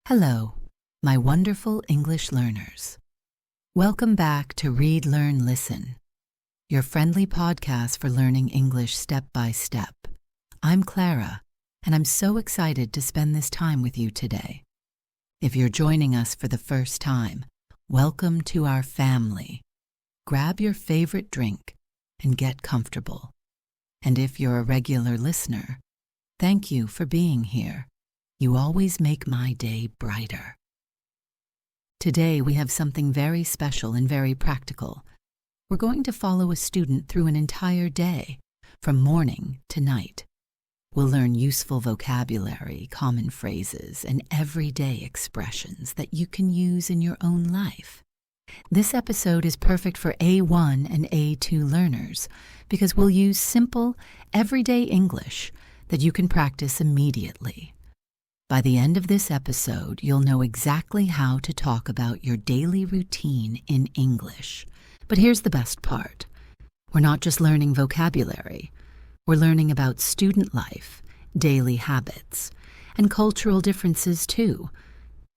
Hello, my wonderful English learners. Welcome back to Read, Learn, Listen, your friendly podcast for learning English step by step. I'm Clara, and I'm so excited to spend this time with you today. If you're joining us for the first time, welcome to our family. Grab your favorite drink and get comfortable. And if you're a regular listener, thank you for being here. You always make my day brighter. Today we have something very special and very practical. We're going to follow a student through an entire day, from morning to night. We'll learn useful vocabulary, common phrases, and everyday expressions that you can use in your own life. This episode is perfect for A1 and A2 learners because we'll use simple, everyday English that you can practice immediately. By the end of this episode, you'll know exactly how to talk about your daily routine in English. But here's the best part. We're not just learning vocabulary. We're learning about student life, daily habits, and cultural differences too.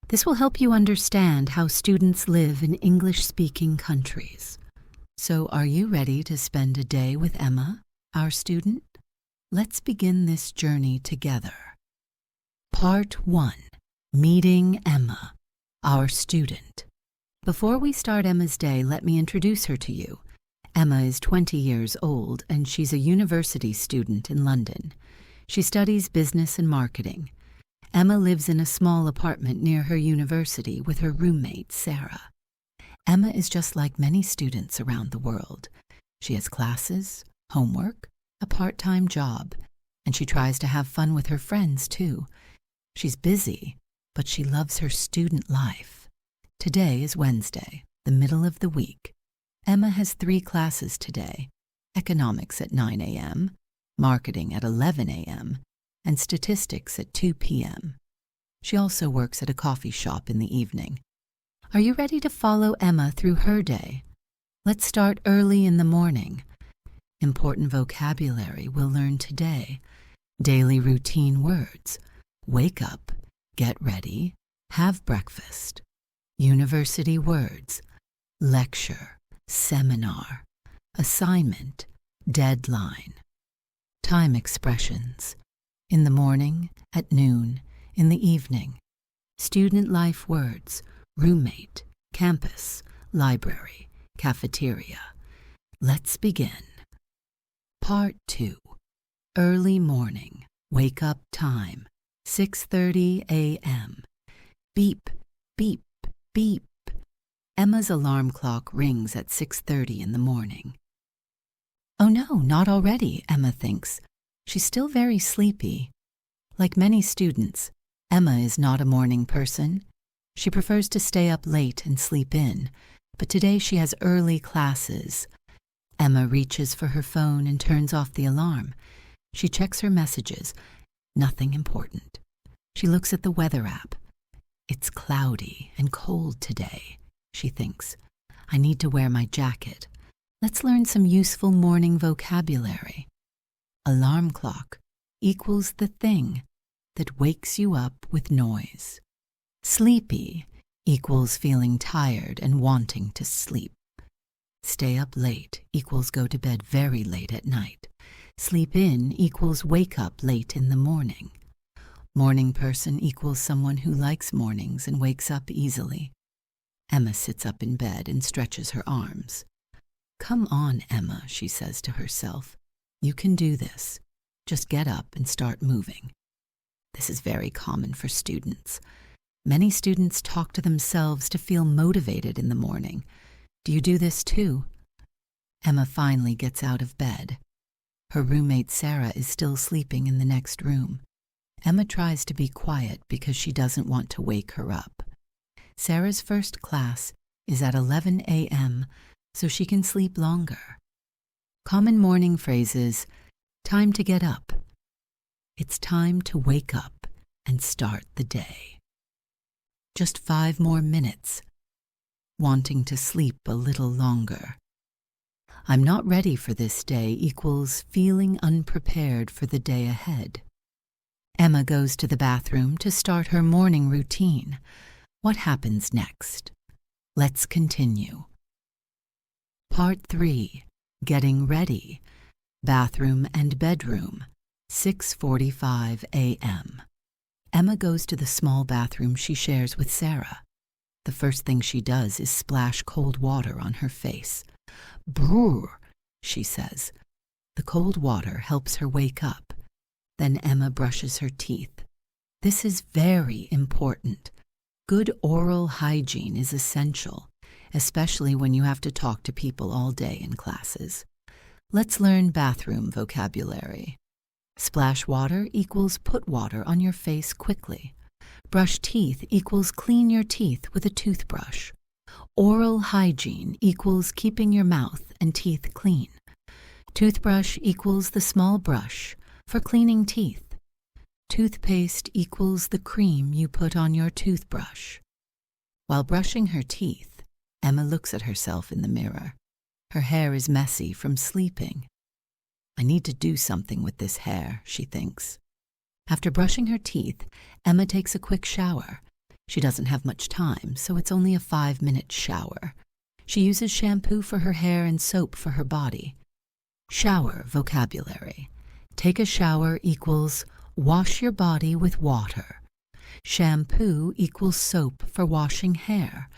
This will help you understand how students live in English-speaking countries. So are you ready to spend a day with Emma, our student? Let's begin this journey together. Part 1. Meeting Emma, our student. Before we start Emma's day, let me introduce her to you. Emma is 20 years old and she's a university student in London. She studies business and marketing. Emma lives in a small apartment near her university with her roommate, Sarah. Emma is just like many students around the world. She has classes, homework, a part-time job, and she tries to have fun with her friends too. She's busy, but she loves her student life. Today is Wednesday, the middle of the week. Emma has 3 classes today: economics at 9 a.m., marketing at 11 a.m., and statistics at 2 p.m. She also works at a coffee shop in the evening. Are you ready to follow Emma through her day? Let's start early in the morning. Important vocabulary we'll learn today. Daily routine words. Wake up, get ready, have breakfast. University words, lecture, seminar, assignment, deadline. Time expressions, in the morning, at noon, in the evening. Student life words, roommate, campus, library, cafeteria. Let's begin. Part 2. Early morning, wake up time. 6:30 a.m. Beep, beep, beep. Emma's alarm clock rings at 6:30 in the morning. Oh no, not already, Emma thinks. She's still very sleepy. Like many students, Emma is not a morning person. She prefers to stay up late and sleep in, but today she has early classes. Emma reaches for her phone and turns off the alarm. She checks her messages. Nothing important. She looks at the weather app. It's cloudy and cold today, she thinks. I need to wear my jacket. Let's learn some useful morning vocabulary. Alarm clock equals the thing that wakes you up with noise. Sleepy equals feeling tired and wanting to sleep. Stay up late equals go to bed very late at night. Sleep in equals wake up late in the morning. Morning person equals someone who likes mornings and wakes up easily. Emma sits up in bed and stretches her arms. Come on, Emma, she says to herself. You can do this. Just get up and start moving. This is very common for students. Many students talk to themselves to feel motivated in the morning. Do you do this too? Emma finally gets out of bed. Her roommate Sarah is still sleeping in the next room. Emma tries to be quiet because she doesn't want to wake her up. Sarah's first class is at 11 a.m., so she can sleep longer. Common morning phrases: time to get up. It's time to wake up and start the day. Just 5 more minutes. Wanting to sleep a little longer. I'm not ready for this day equals feeling unprepared for the day ahead. Emma goes to the bathroom to start her morning routine. What happens next? Let's continue. Part 3. Getting ready. Bathroom and bedroom. 6:45 a.m. Emma goes to the small bathroom she shares with Sarah. The first thing she does is splash cold water on her face. "Brrr," she says. The cold water helps her wake up. Then Emma brushes her teeth. This is very important. Good oral hygiene is essential, especially when you have to talk to people all day in classes. Let's learn bathroom vocabulary. Splash water equals put water on your face quickly. Brush teeth equals clean your teeth with a toothbrush. Oral hygiene equals keeping your mouth and teeth clean. Toothbrush equals the small brush for cleaning teeth. Toothpaste equals the cream you put on your toothbrush. While brushing her teeth, Emma looks at herself in the mirror. Her hair is messy from sleeping. I need to do something with this hair, she thinks. After brushing her teeth, Emma takes a quick shower. She doesn't have much time, so it's only a 5-minute shower. She uses shampoo for her hair and soap for her body. Shower vocabulary. Take a shower equals wash your body with water. Shampoo equals soap for washing hair.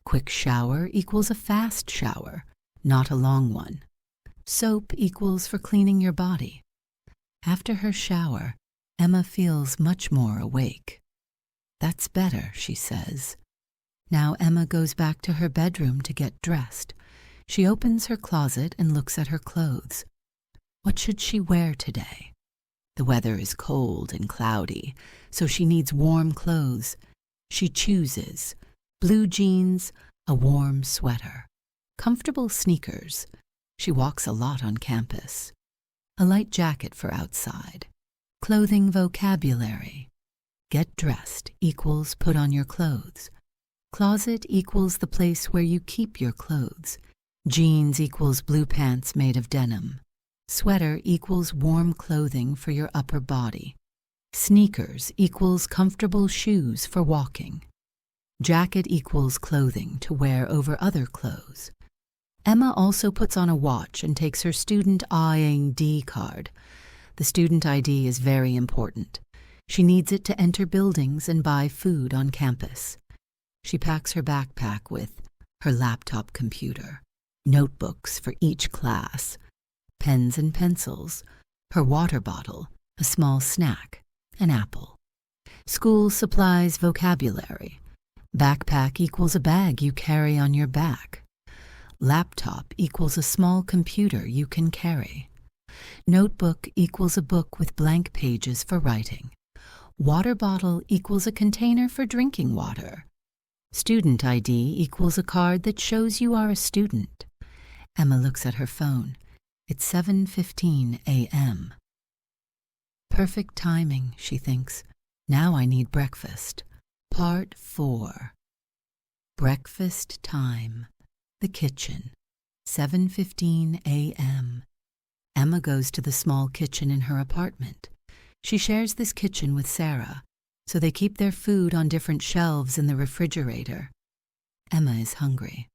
Quick shower equals a fast shower, not a long one. Soap equals for cleaning your body. After her shower, Emma feels much more awake. That's better, she says. Now Emma goes back to her bedroom to get dressed. She opens her closet and looks at her clothes. What should she wear today? The weather is cold and cloudy, so she needs warm clothes. She chooses blue jeans, a warm sweater, comfortable sneakers. She walks a lot on campus. A light jacket for outside. Clothing vocabulary. Get dressed equals put on your clothes. Closet equals the place where you keep your clothes. Jeans equals blue pants made of denim. Sweater equals warm clothing for your upper body. Sneakers equals comfortable shoes for walking. Jacket equals clothing to wear over other clothes. Emma also puts on a watch and takes her student ID card. The student ID is very important. She needs it to enter buildings and buy food on campus. She packs her backpack with her laptop computer, notebooks for each class, pens and pencils, her water bottle, a small snack, an apple. School supplies vocabulary. Backpack equals a bag you carry on your back. Laptop equals a small computer you can carry. Notebook equals a book with blank pages for writing. Water bottle equals a container for drinking water. Student ID equals a card that shows you are a student. Emma looks at her phone. It's 7:15 a.m. Perfect timing, she thinks. Now I need breakfast. Part 4. Breakfast time. The kitchen. 7:15 a.m. Emma goes to the small kitchen in her apartment. She shares this kitchen with Sarah, so they keep their food on different shelves in the refrigerator. Emma is hungry,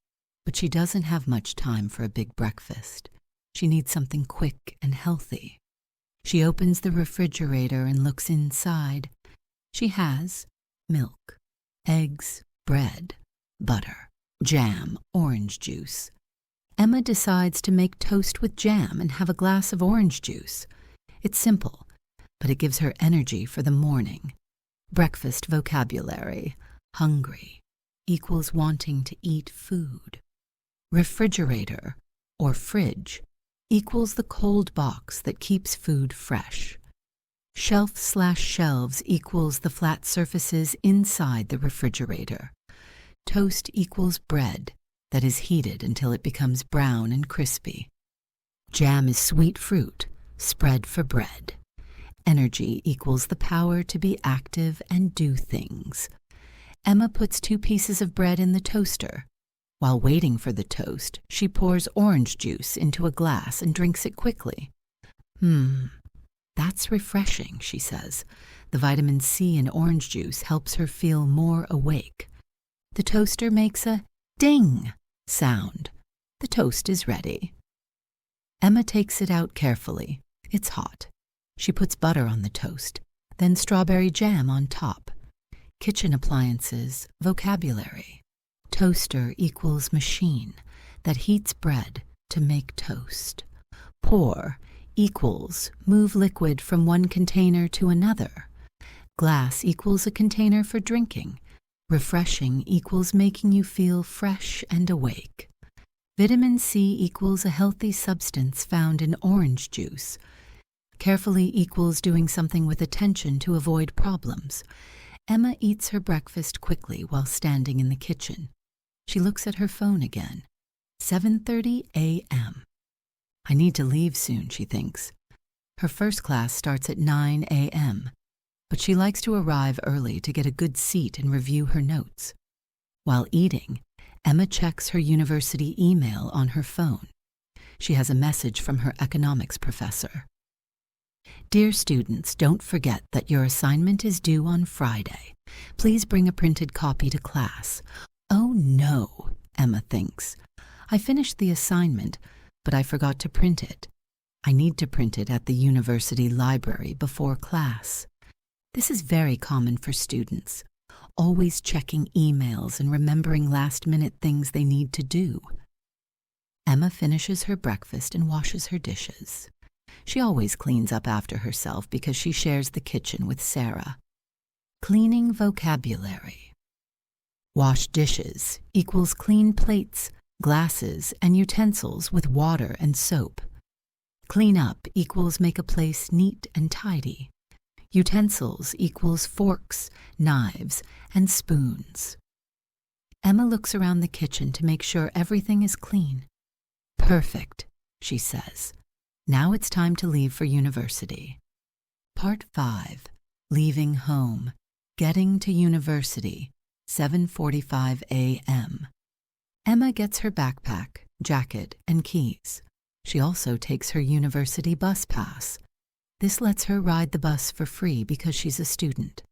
but she doesn't have much time for a big breakfast. She needs something quick and healthy. She opens the refrigerator and looks inside. She has milk, eggs, bread, butter, jam, orange juice. Emma decides to make toast with jam and have a glass of orange juice. It's simple, but it gives her energy for the morning. Breakfast vocabulary. Hungry equals wanting to eat food. Refrigerator, or fridge, equals the cold box that keeps food fresh. Shelf/shelves equals the flat surfaces inside the refrigerator. Toast equals bread that is heated until it becomes brown and crispy. Jam is sweet fruit, spread for bread. Energy equals the power to be active and do things. Emma puts 2 pieces of bread in the toaster. While waiting for the toast, she pours orange juice into a glass and drinks it quickly. That's refreshing, she says. The vitamin C in orange juice helps her feel more awake. The toaster makes a ding sound. The toast is ready. Emma takes it out carefully. It's hot. She puts butter on the toast, then strawberry jam on top. Kitchen appliances, vocabulary. Toaster equals machine that heats bread to make toast. Pour equals move liquid from one container to another. Glass equals a container for drinking. Refreshing equals making you feel fresh and awake. Vitamin C equals a healthy substance found in orange juice. Carefully equals doing something with attention to avoid problems. Emma eats her breakfast quickly while standing in the kitchen. She looks at her phone again. 7:30 a.m. I need to leave soon, she thinks. Her first class starts at 9 a.m., but she likes to arrive early to get a good seat and review her notes. While eating, Emma checks her university email on her phone. She has a message from her economics professor. Dear students, don't forget that your assignment is due on Friday. Please bring a printed copy to class. Oh no, Emma thinks. I finished the assignment, but I forgot to print it. I need to print it at the university library before class. This is very common for students, always checking emails and remembering last-minute things they need to do. Emma finishes her breakfast and washes her dishes. She always cleans up after herself because she shares the kitchen with Sarah. Cleaning vocabulary. Wash dishes equals clean plates, glasses, and utensils with water and soap. Clean up equals make a place neat and tidy. Utensils equals forks, knives, and spoons. Emma looks around the kitchen to make sure everything is clean. Perfect, she says. Now it's time to leave for university. Part 5. Leaving home. Getting to university. 7:45 a.m. Emma gets her backpack, jacket, and keys. She also takes her university bus pass. This lets her ride the bus for free because she's a student.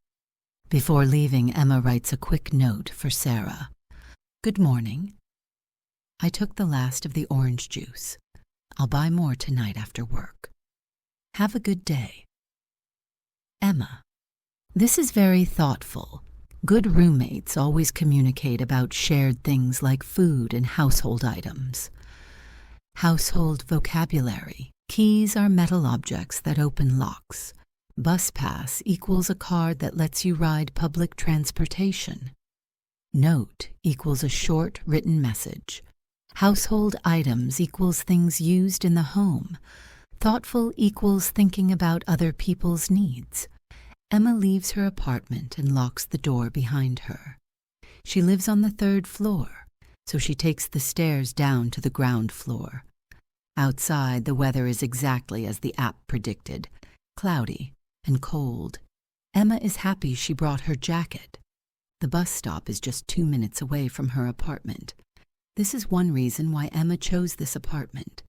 Before leaving, Emma writes a quick note for Sarah. Good morning. I took the last of the orange juice. I'll buy more tonight after work. Have a good day. Emma. This is very thoughtful. Good roommates always communicate about shared things like food and household items. Household vocabulary. Keys are metal objects that open locks. Bus pass equals a card that lets you ride public transportation. Note equals a short written message. Household items equals things used in the home. Thoughtful equals thinking about other people's needs. Emma leaves her apartment and locks the door behind her. She lives on the 3rd floor, so she takes the stairs down to the ground floor. Outside, the weather is exactly as the app predicted, cloudy and cold. Emma is happy she brought her jacket. The bus stop is just 2 minutes away from her apartment. This is one reason why Emma chose this apartment.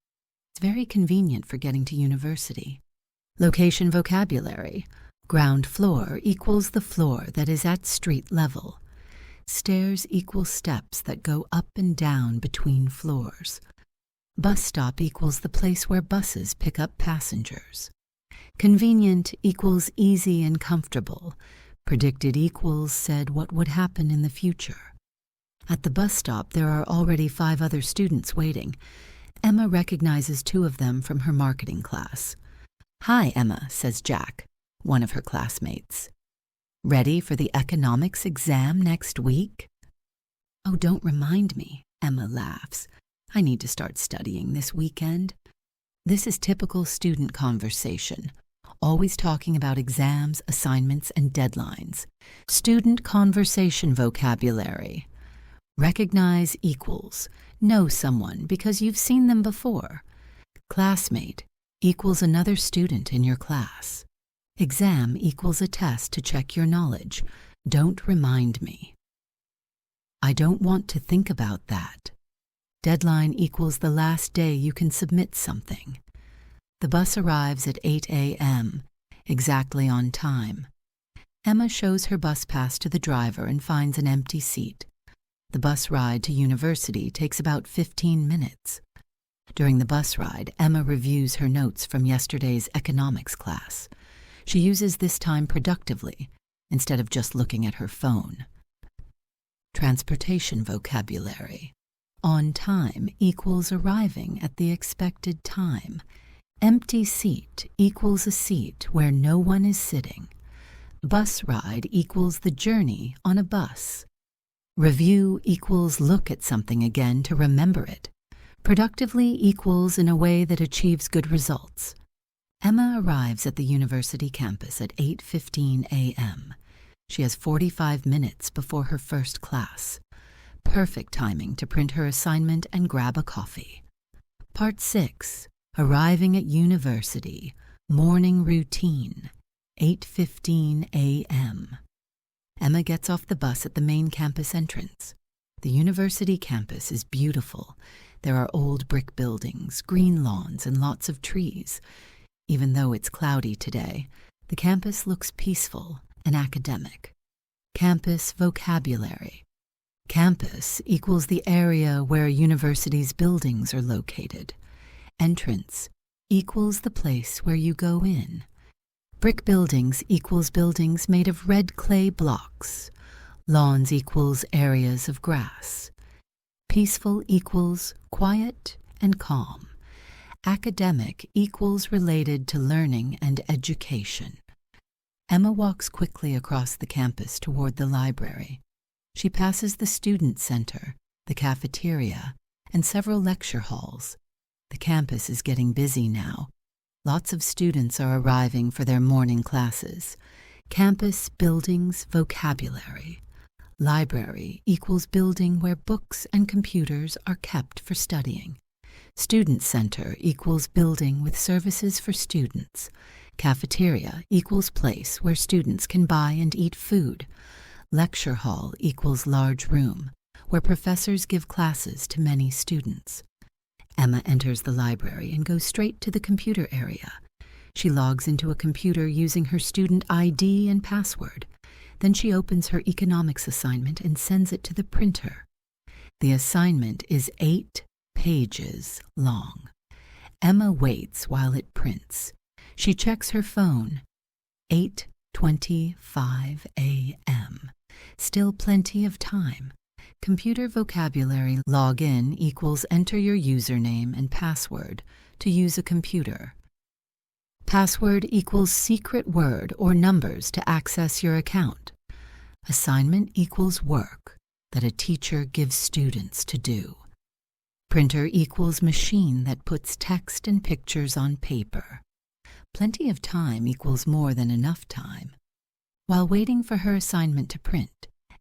It's very convenient for getting to university. Location vocabulary. Ground floor equals the floor that is at street level. Stairs equal steps that go up and down between floors. Bus stop equals the place where buses pick up passengers. Convenient equals easy and comfortable. Predicted equals said what would happen in the future. At the bus stop, there are already 5 other students waiting. Emma recognizes 2 of them from her marketing class. Hi, Emma, says Jack, one of her classmates. Ready for the economics exam next week? Oh, don't remind me, Emma laughs. I need to start studying this weekend. This is typical student conversation, always talking about exams, assignments, and deadlines. Student conversation vocabulary. Recognize equals know someone because you've seen them before. Classmate equals another student in your class. Exam equals a test to check your knowledge. Don't remind me. I don't want to think about that. Deadline equals the last day you can submit something. The bus arrives at 8 a.m., exactly on time. Emma shows her bus pass to the driver and finds an empty seat. The bus ride to university takes about 15 minutes. During the bus ride, Emma reviews her notes from yesterday's economics class. She uses this time productively, instead of just looking at her phone. Transportation vocabulary. On time equals arriving at the expected time. Empty seat equals a seat where no one is sitting. Bus ride equals the journey on a bus. Review equals look at something again to remember it. Productively equals in a way that achieves good results. Emma arrives at the university campus at 8:15 a.m. She has 45 minutes before her first class. Perfect timing to print her assignment and grab a coffee. Part 6. Arriving at university. Morning routine. 8:15 a.m. Emma gets off the bus at the main campus entrance. The university campus is beautiful. There are old brick buildings, green lawns, and lots of trees. Even though it's cloudy today, the campus looks peaceful and academic. Campus vocabulary. Campus equals the area where a university's buildings are located. Entrance equals the place where you go in. Brick buildings equals buildings made of red clay blocks. Lawns equals areas of grass. Peaceful equals quiet and calm. Academic equals related to learning and education. Emma walks quickly across the campus toward the library. She passes the student center, the cafeteria, and several lecture halls. The campus is getting busy now. Lots of students are arriving for their morning classes. Campus, buildings, vocabulary. Library equals building where books and computers are kept for studying. Student center equals building with services for students. Cafeteria equals place where students can buy and eat food. Lecture hall equals large room, where professors give classes to many students. Emma enters the library and goes straight to the computer area. She logs into a computer using her student ID and password. Then she opens her economics assignment and sends it to the printer. The assignment is 8 pages long. Emma waits while it prints. She checks her phone. 8:25 a.m. Still plenty of time. Computer vocabulary login equals enter your username and password to use a computer. Password equals secret word or numbers to access your account. Assignment equals work that a teacher gives students to do. Printer equals machine that puts text and pictures on paper. Plenty of time equals more than enough time. While waiting for her assignment to print,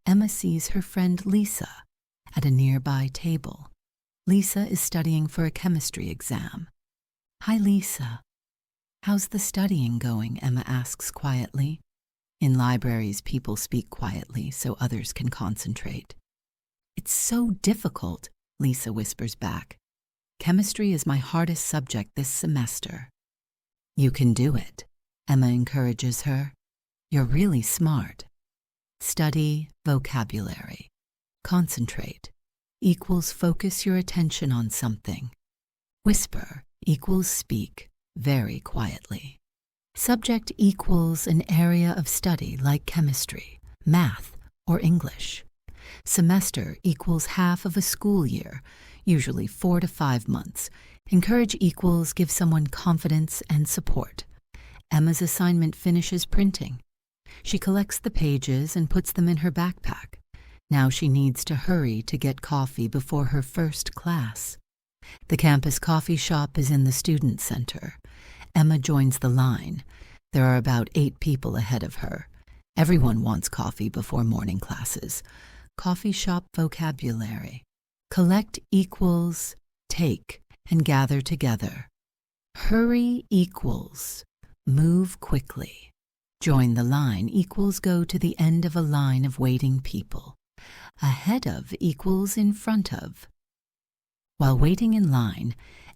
Emma sees her friend Lisa at a nearby table. Lisa is studying for a chemistry exam. "Hi, Lisa. How's the studying going?" Emma asks quietly. In libraries, people speak quietly so others can concentrate. "It's so difficult," Lisa whispers back. "Chemistry is my hardest subject this semester." "You can do it," Emma encourages her. "You're really smart." Study vocabulary. Concentrate equals focus your attention on something. Whisper equals speak very quietly. Subject equals an area of study like chemistry, math, or English. Semester equals half of a school year, usually 4 to 5 months. Encourage equals give someone confidence and support. Emma's assignment finishes printing. She collects the pages and puts them in her backpack. Now she needs to hurry to get coffee before her first class. The campus coffee shop is in the student center. Emma joins the line. There are about 8 people ahead of her. Everyone wants coffee before morning classes. Coffee shop vocabulary. Collect equals take and gather together. Hurry equals move quickly. Join the line equals go to the end of a line of waiting people. Ahead of equals in front of. While waiting in line,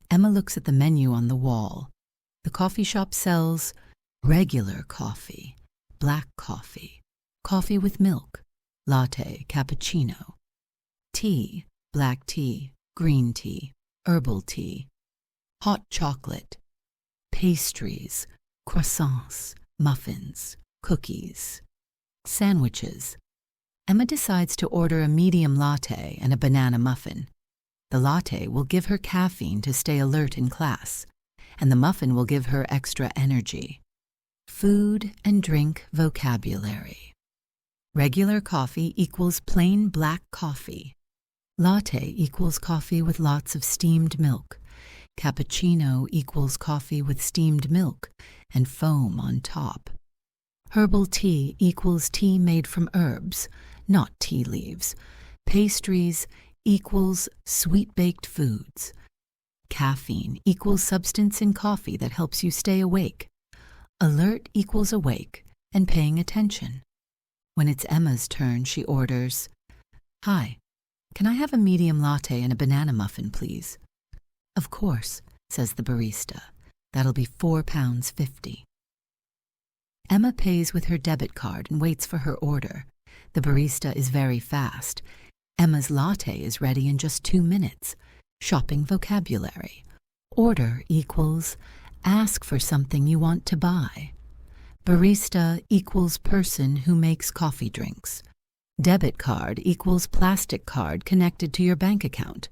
Emma looks at the menu on the wall. The coffee shop sells regular coffee, black coffee, coffee with milk, latte, cappuccino, tea, black tea, green tea, herbal tea, hot chocolate, pastries, croissants, muffins, cookies, sandwiches. Emma decides to order a medium latte and a banana muffin. The latte will give her caffeine to stay alert in class, and the muffin will give her extra energy. Food and drink vocabulary. Regular coffee equals plain black coffee. Latte equals coffee with lots of steamed milk. Cappuccino equals coffee with steamed milk and foam on top. Herbal tea equals tea made from herbs, not tea leaves. Pastries equals sweet-baked foods. Caffeine equals substance in coffee that helps you stay awake. Alert equals awake and paying attention. When it's Emma's turn, she orders, "Hi, can I have a medium latte and a banana muffin, please?" "Of course," says the barista. "That'll be £4.50. Emma pays with her debit card and waits for her order. The barista is very fast. Emma's latte is ready in just 2 minutes. Shopping vocabulary. Order equals ask for something you want to buy. Barista equals person who makes coffee drinks. Debit card equals plastic card connected to your bank account.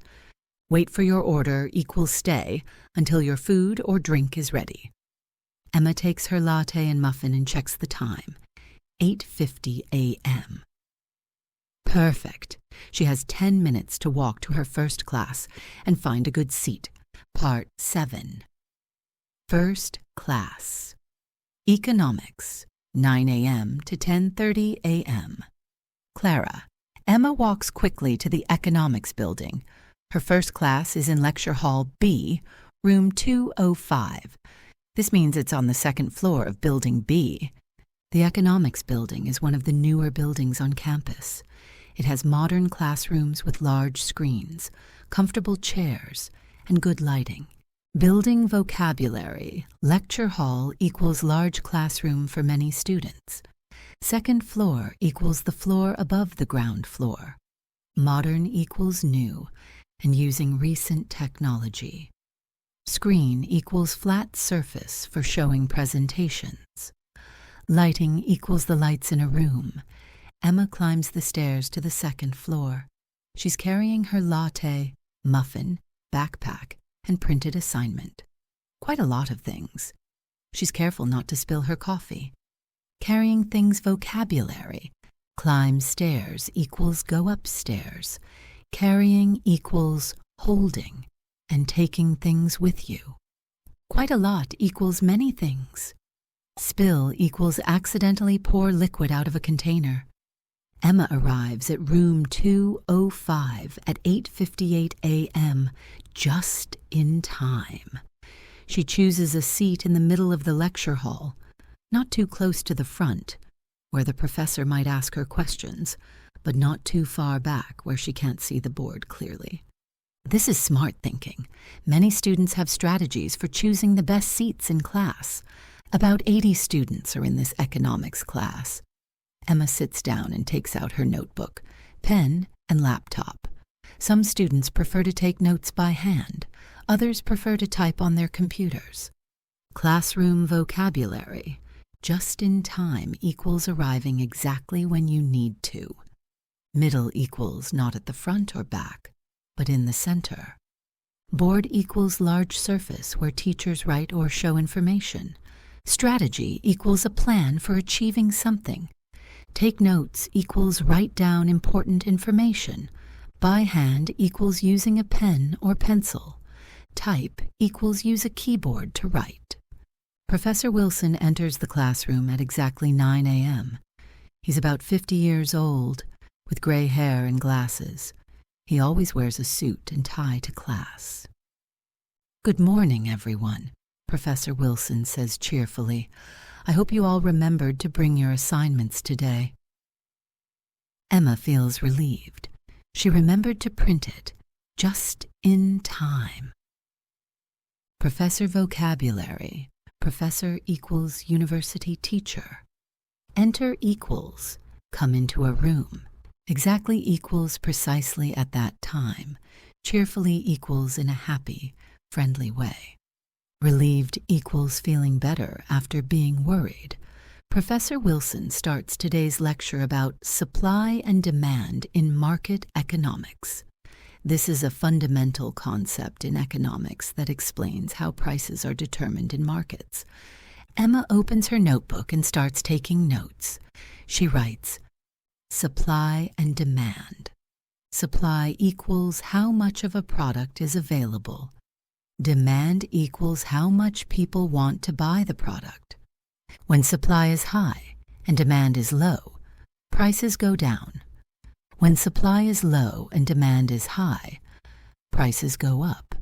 Wait for your order equals stay until your food or drink is ready. Emma takes her latte and muffin and checks the time. 8:50 a.m. Perfect. She has 10 minutes to walk to her first class and find a good seat. Part 7. First class. Economics, 9 a.m. to 10:30 a.m. Clara. Emma walks quickly to the economics building. Her first class is in lecture hall B, room 205. This means it's on the second floor of building B. The economics building is one of the newer buildings on campus. It has modern classrooms with large screens, comfortable chairs, and good lighting. Building vocabulary. Lecture hall equals large classroom for many students. Second floor equals the floor above the ground floor. Modern equals new and using recent technology. Screen equals flat surface for showing presentations. Lighting equals the lights in a room. Emma climbs the stairs to the second floor. She's carrying her latte, muffin, backpack, and printed assignment. Quite a lot of things. She's careful not to spill her coffee. Carrying things vocabulary. Climb stairs equals go upstairs. Carrying equals holding and taking things with you. Quite a lot equals many things. Spill equals accidentally pour liquid out of a container. Emma arrives at room 205 at 8:58 a.m. just in time. She chooses a seat in the middle of the lecture hall, not too close to the front, where the professor might ask her questions, but not too far back where she can't see the board clearly. This is smart thinking. Many students have strategies for choosing the best seats in class. About 80 students are in this economics class. Emma sits down and takes out her notebook, pen, and laptop. Some students prefer to take notes by hand. Others prefer to type on their computers. Classroom vocabulary. Just in time equals arriving exactly when you need to. Middle equals not at the front or back, but in the center. Board equals large surface where teachers write or show information. Strategy equals a plan for achieving something. Take notes equals write down important information. By hand equals using a pen or pencil. Type equals use a keyboard to write. Professor Wilson enters the classroom at exactly 9 a.m. He's about 50 years old, with gray hair and glasses. He always wears a suit and tie to class. "Good morning, everyone," Professor Wilson says cheerfully. "I hope you all remembered to bring your assignments today." Emma feels relieved. She remembered to print it, just in time. Professor vocabulary. Professor equals university teacher. Enter equals, come into a room. Exactly equals precisely at that time. Cheerfully equals in a happy, friendly way. Relieved equals feeling better after being worried. Professor Wilson starts today's lecture about supply and demand in market economics. This is a fundamental concept in economics that explains how prices are determined in markets. Emma opens her notebook and starts taking notes. She writes, supply and demand. Supply equals how much of a product is available. Demand equals how much people want to buy the product. When supply is high and demand is low, prices go down. When supply is low and demand is high, prices go up.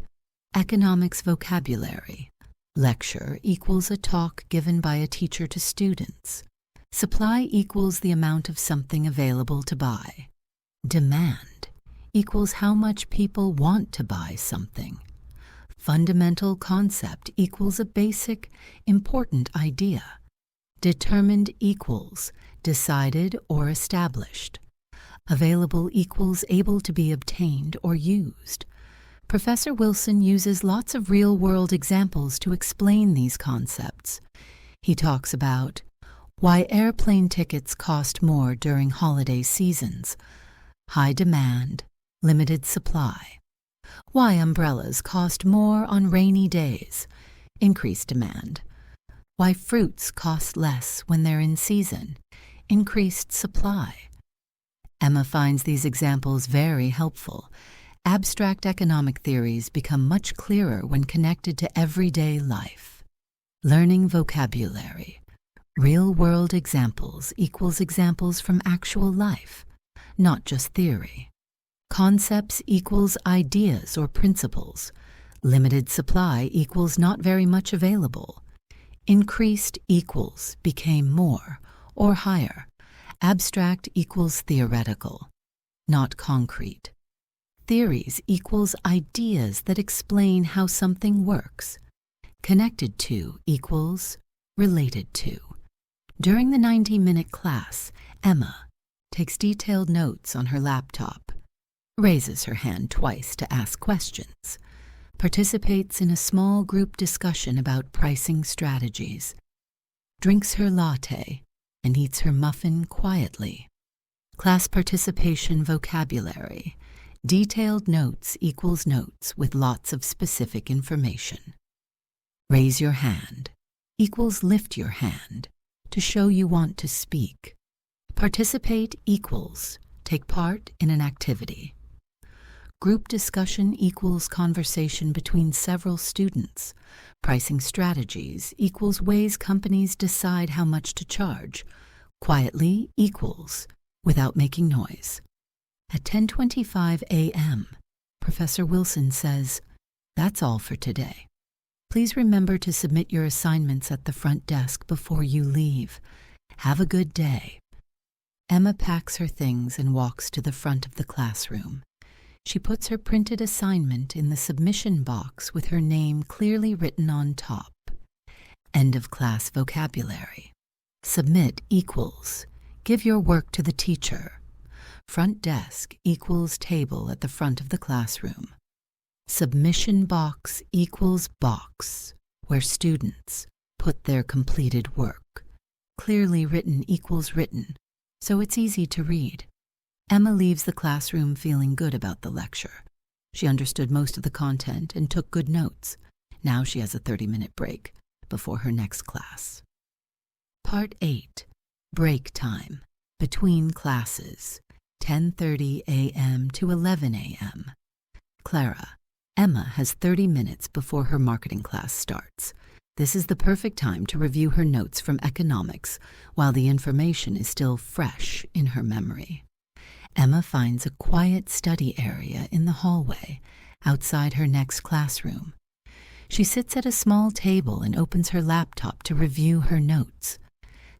Economics vocabulary. Lecture equals a talk given by a teacher to students. Supply equals the amount of something available to buy. Demand equals how much people want to buy something. Fundamental concept equals a basic, important idea. Determined equals decided or established. Available equals able to be obtained or used. Professor Wilson uses lots of real-world examples to explain these concepts. He talks about why airplane tickets cost more during holiday seasons, high demand, limited supply. Why umbrellas cost more on rainy days, increased demand. Why fruits cost less when they're in season, increased supply. Emma finds these examples very helpful. Abstract economic theories become much clearer when connected to everyday life. Learning vocabulary. Real-world examples equals examples from actual life, not just theory. Concepts equals ideas or principles. Limited supply equals not very much available. Increased equals became more or higher. Abstract equals theoretical, not concrete. Theories equals ideas that explain how something works. Connected to equals related to. During the 90-minute class, Emma takes detailed notes on her laptop, raises her hand twice to ask questions, participates in a small group discussion about pricing strategies, drinks her latte, and eats her muffin quietly. Class participation vocabulary. Detailed notes equals notes with lots of specific information. Raise your hand equals lift your hand to show you want to speak. Participate equals take part in an activity. Group discussion equals conversation between several students. Pricing strategies equals ways companies decide how much to charge. Quietly equals without making noise. At 10:25 a.m., Professor Wilson says, "That's all for today. Please remember to submit your assignments at the front desk before you leave. Have a good day." Emma packs her things and walks to the front of the classroom. She puts her printed assignment in the submission box with her name clearly written on top. End of class vocabulary. Submit equals give your work to the teacher. Front desk equals table at the front of the classroom. Submission box equals box where students put their completed work. Clearly written equals written, so it's easy to read. Emma leaves the classroom feeling good about the lecture. She understood most of the content and took good notes. Now she has a 30-minute break before her next class. Part 8. Break time. Between classes. 10:30 a.m. to 11 a.m. Clara. Emma has 30 minutes before her marketing class starts. This is the perfect time to review her notes from economics while the information is still fresh in her memory. Emma finds a quiet study area in the hallway outside her next classroom. She sits at a small table and opens her laptop to review her notes.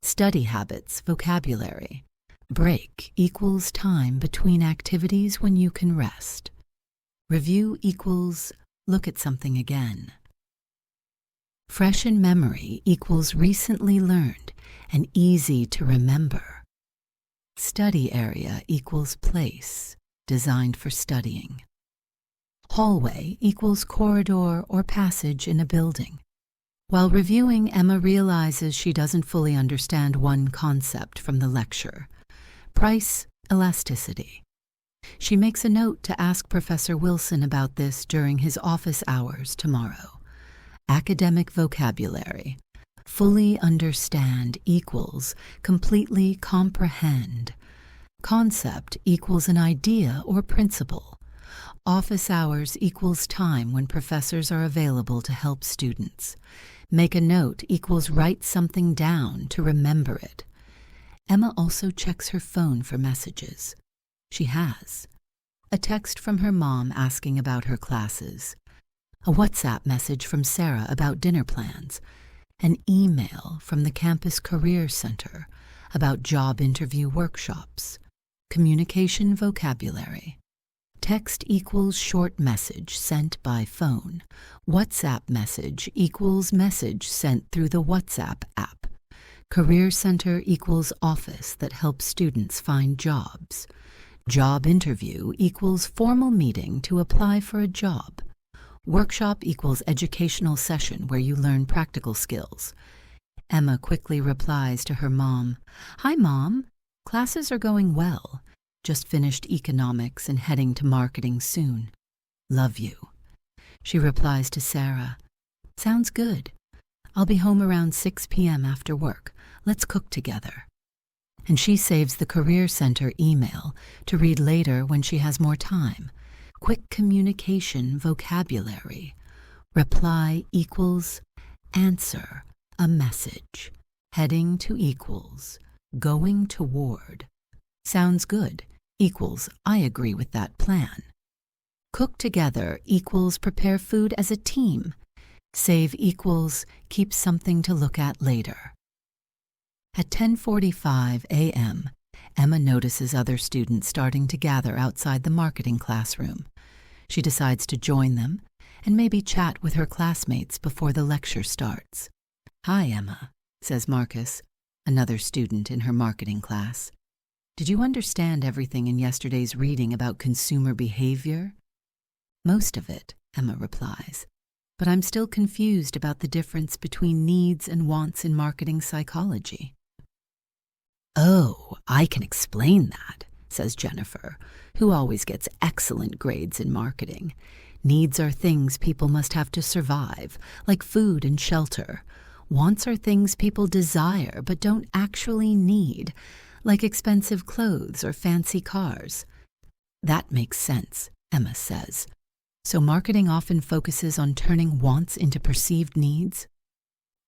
Study habits, vocabulary. Break equals time between activities when you can rest. Review equals look at something again. Fresh in memory equals recently learned and easy to remember. Study area equals place, designed for studying. Hallway equals corridor or passage in a building. While reviewing, Emma realizes she doesn't fully understand one concept from the lecture: price elasticity. She makes a note to ask Professor Wilson about this during his office hours tomorrow. Academic vocabulary. Fully understand equals completely comprehend. Concept equals an idea or principle. Office hours equals time when professors are available to help students. Make a note equals write something down to remember it. Emma also checks her phone for messages. She has a text from her mom asking about her classes, a WhatsApp message from Sarah about dinner plans, an email from the Campus Career Center about job interview workshops. Communication vocabulary. Text equals short message sent by phone. WhatsApp message equals message sent through the WhatsApp app. Career Center equals office that helps students find jobs. Job interview equals formal meeting to apply for a job. Workshop equals educational session where you learn practical skills. Emma quickly replies to her mom, "Hi, Mom. Classes are going well. Just finished economics and heading to marketing soon. Love you." She replies to Sarah, "Sounds good. I'll be home around 6 p.m. after work. Let's cook together." And she saves the Career Center email to read later when she has more time. Quick communication vocabulary. Reply equals answer, a message. Heading to equals going toward. Sounds good equals I agree with that plan. Cook together equals prepare food as a team. Save equals keep something to look at later. At 10:45 a.m., Emma notices other students starting to gather outside the marketing classroom. She decides to join them and maybe chat with her classmates before the lecture starts. "Hi, Emma," says Marcus, another student in her marketing class. "Did you understand everything in yesterday's reading about consumer behavior?" "Most of it," Emma replies, "but I'm still confused about the difference between needs and wants in marketing psychology." "Oh, I can explain that," says Jennifer, who always gets excellent grades in marketing. "Needs are things people must have to survive, like food and shelter. Wants are things people desire but don't actually need, like expensive clothes or fancy cars." "That makes sense," Emma says. "So marketing often focuses on turning wants into perceived needs?"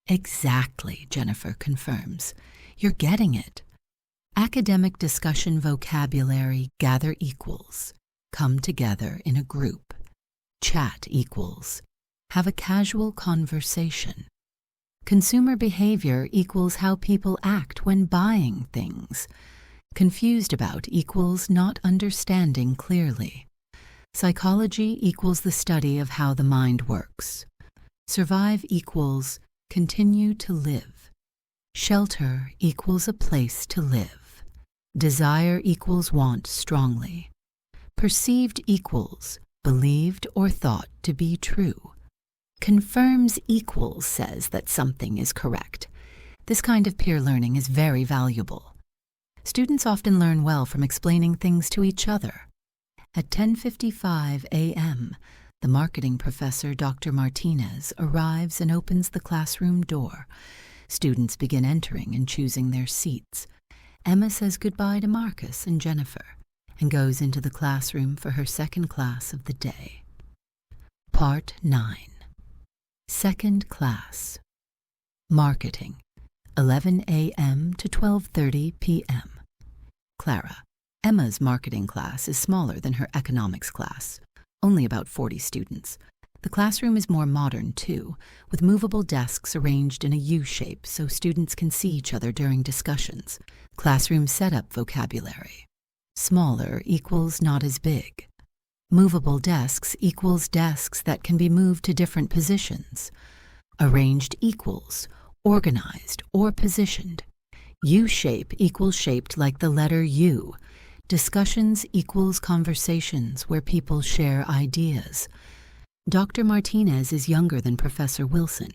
"Exactly," Jennifer confirms. "You're getting it." Academic discussion vocabulary. Gather equals come together in a group. Chat equals have a casual conversation. Consumer behavior equals how people act when buying things. Confused about equals not understanding clearly. Psychology equals the study of how the mind works. Survive equals continue to live. Shelter equals a place to live. Desire equals want strongly. Perceived equals believed or thought to be true. Confirms equals says that something is correct. This kind of peer learning is very valuable. Students often learn well from explaining things to each other. At 10:55 a.m., the marketing professor, Dr. Martinez, arrives and opens the classroom door. Students begin entering and choosing their seats. Emma says goodbye to Marcus and Jennifer and goes into the classroom for her second class of the day. Part 9. Second class. Marketing, 11 a.m. to 12:30 p.m. Clara. Emma's marketing class is smaller than her economics class, only about 40 students. The classroom is more modern, too, with movable desks arranged in a U-shape so students can see each other during discussions. Classroom setup vocabulary. Smaller equals not as big. Movable desks equals desks that can be moved to different positions. Arranged equals organized or positioned. U-shape equals shaped like the letter U. Discussions equals conversations where people share ideas. Dr. Martinez is younger than Professor Wilson.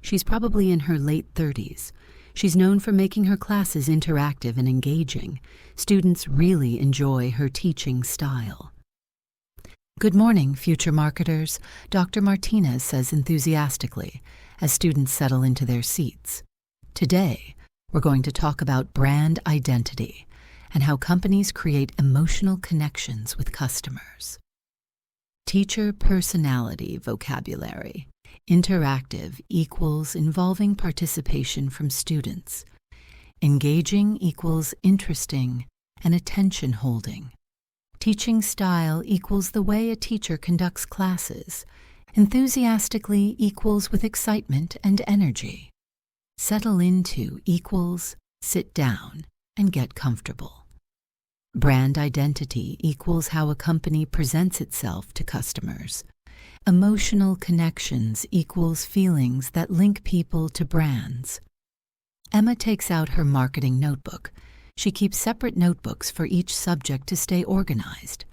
She's probably in her late 30s. She's known for making her classes interactive and engaging. Students really enjoy her teaching style. "Good morning, future marketers," Dr. Martinez says enthusiastically as students settle into their seats. Today, we're going to talk about brand identity and how companies create emotional connections with customers. Teacher personality vocabulary. Interactive equals involving participation from students. Engaging equals interesting and attention-holding. Teaching style equals the way a teacher conducts classes. Enthusiastically equals with excitement and energy. Settle into equals sit down and get comfortable. Brand identity equals how a company presents itself to customers. Emotional connections equals feelings that link people to brands. Emma takes out her marketing notebook. She keeps separate notebooks for each subject to stay organized.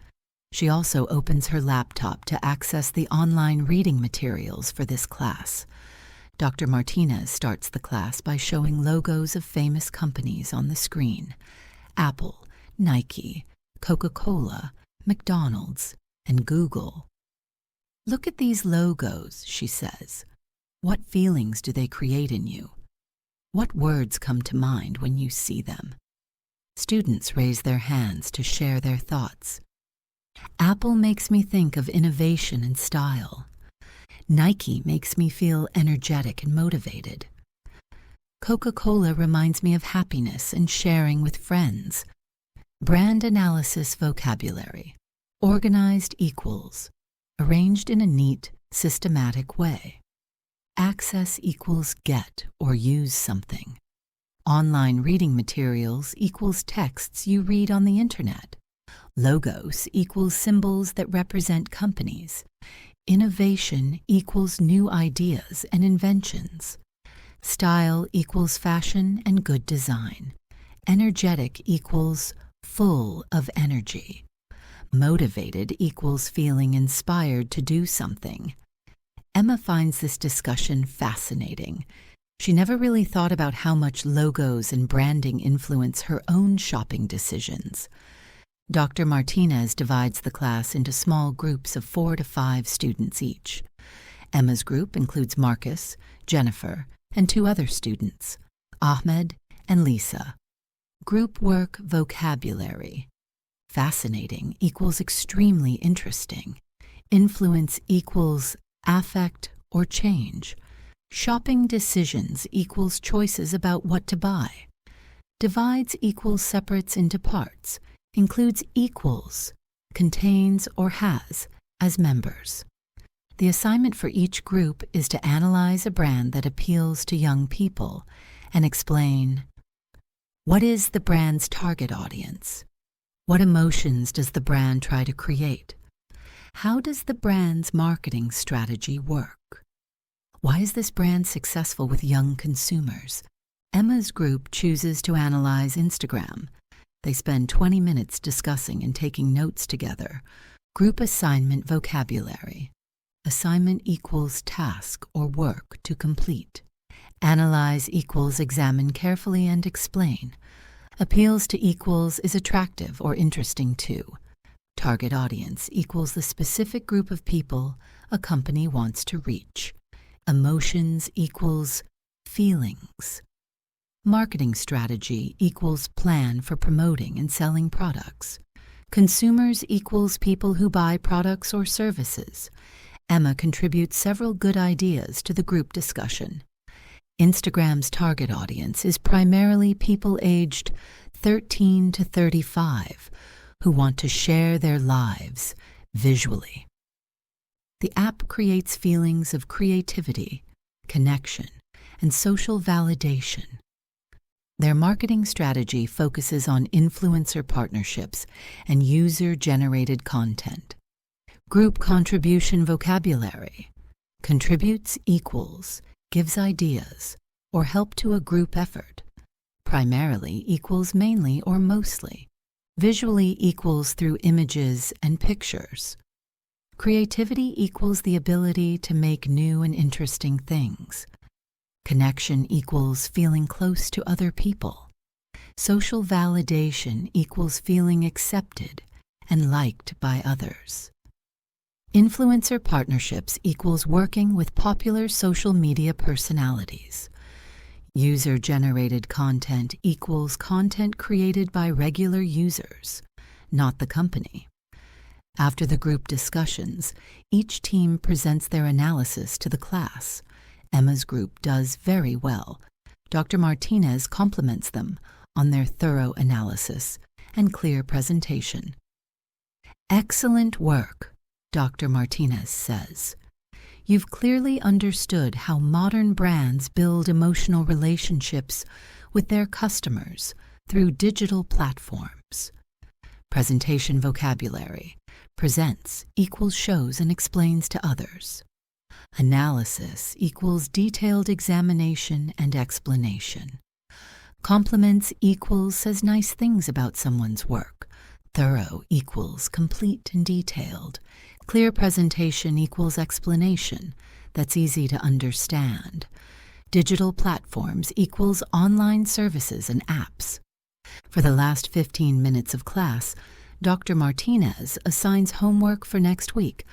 She also opens her laptop to access the online reading materials for this class. Dr. Martinez starts the class by showing logos of famous companies on the screen: Apple, Nike, Coca-Cola, McDonald's, and Google. "Look at these logos," she says. "What feelings do they create in you? What words come to mind when you see them?" Students raise their hands to share their thoughts. "Apple makes me think of innovation and style. Nike makes me feel energetic and motivated. Coca-Cola reminds me of happiness and sharing with friends." Brand analysis vocabulary. Organized equals arranged in a neat, systematic way. Access equals get or use something. Online reading materials equals texts you read on the internet. Logos equals symbols that represent companies. Innovation equals new ideas and inventions. Style equals fashion and good design. Energetic equals full of energy. Motivated equals feeling inspired to do something. Emma finds this discussion fascinating. She never really thought about how much logos and branding influence her own shopping decisions. Dr. Martinez divides the class into small groups of 4 to 5 students each. Emma's group includes Marcus, Jennifer, and 2 other students, Ahmed and Lisa. Group work vocabulary. Fascinating equals extremely interesting. Influence equals affect or change. Shopping decisions equals choices about what to buy. Divides equals separates into parts. Includes equals, contains or has as members. The assignment for each group is to analyze a brand that appeals to young people and explain: what is the brand's target audience? What emotions does the brand try to create? How does the brand's marketing strategy work? Why is this brand successful with young consumers? Emma's group chooses to analyze Instagram. They spend 20 minutes discussing and taking notes together. Group assignment vocabulary. Assignment equals task or work to complete. Analyze equals examine carefully and explain. Appeals to equals is attractive or interesting to. Target audience equals the specific group of people a company wants to reach. Emotions equals feelings. Marketing strategy equals plan for promoting and selling products. Consumers equals people who buy products or services. Emma contributes several good ideas to the group discussion. Instagram's target audience is primarily people aged 13 to 35 who want to share their lives visually. The app creates feelings of creativity, connection, and social validation. Their marketing strategy focuses on influencer partnerships and user-generated content. Group contribution vocabulary. Contributes equals gives ideas or help to a group effort. Primarily equals mainly or mostly. Visually equals through images and pictures. Creativity equals the ability to make new and interesting things. Connection equals feeling close to other people. Social validation equals feeling accepted and liked by others. Influencer partnerships equals working with popular social media personalities. User-generated content equals content created by regular users, not the company. After the group discussions, each team presents their analysis to the class. Emma's group does very well. Dr. Martinez compliments them on their thorough analysis and clear presentation. Excellent work, Dr. Martinez says. You've clearly understood how modern brands build emotional relationships with their customers through digital platforms. Presentation vocabulary. Presents equals shows and explains to others. Analysis equals detailed examination and explanation. Compliments equals says nice things about someone's work. Thorough equals complete and detailed. Clear presentation equals explanation that's easy to understand. Digital platforms equals online services and apps. For the last 15 minutes of class, Dr. Martinez assigns homework for next week.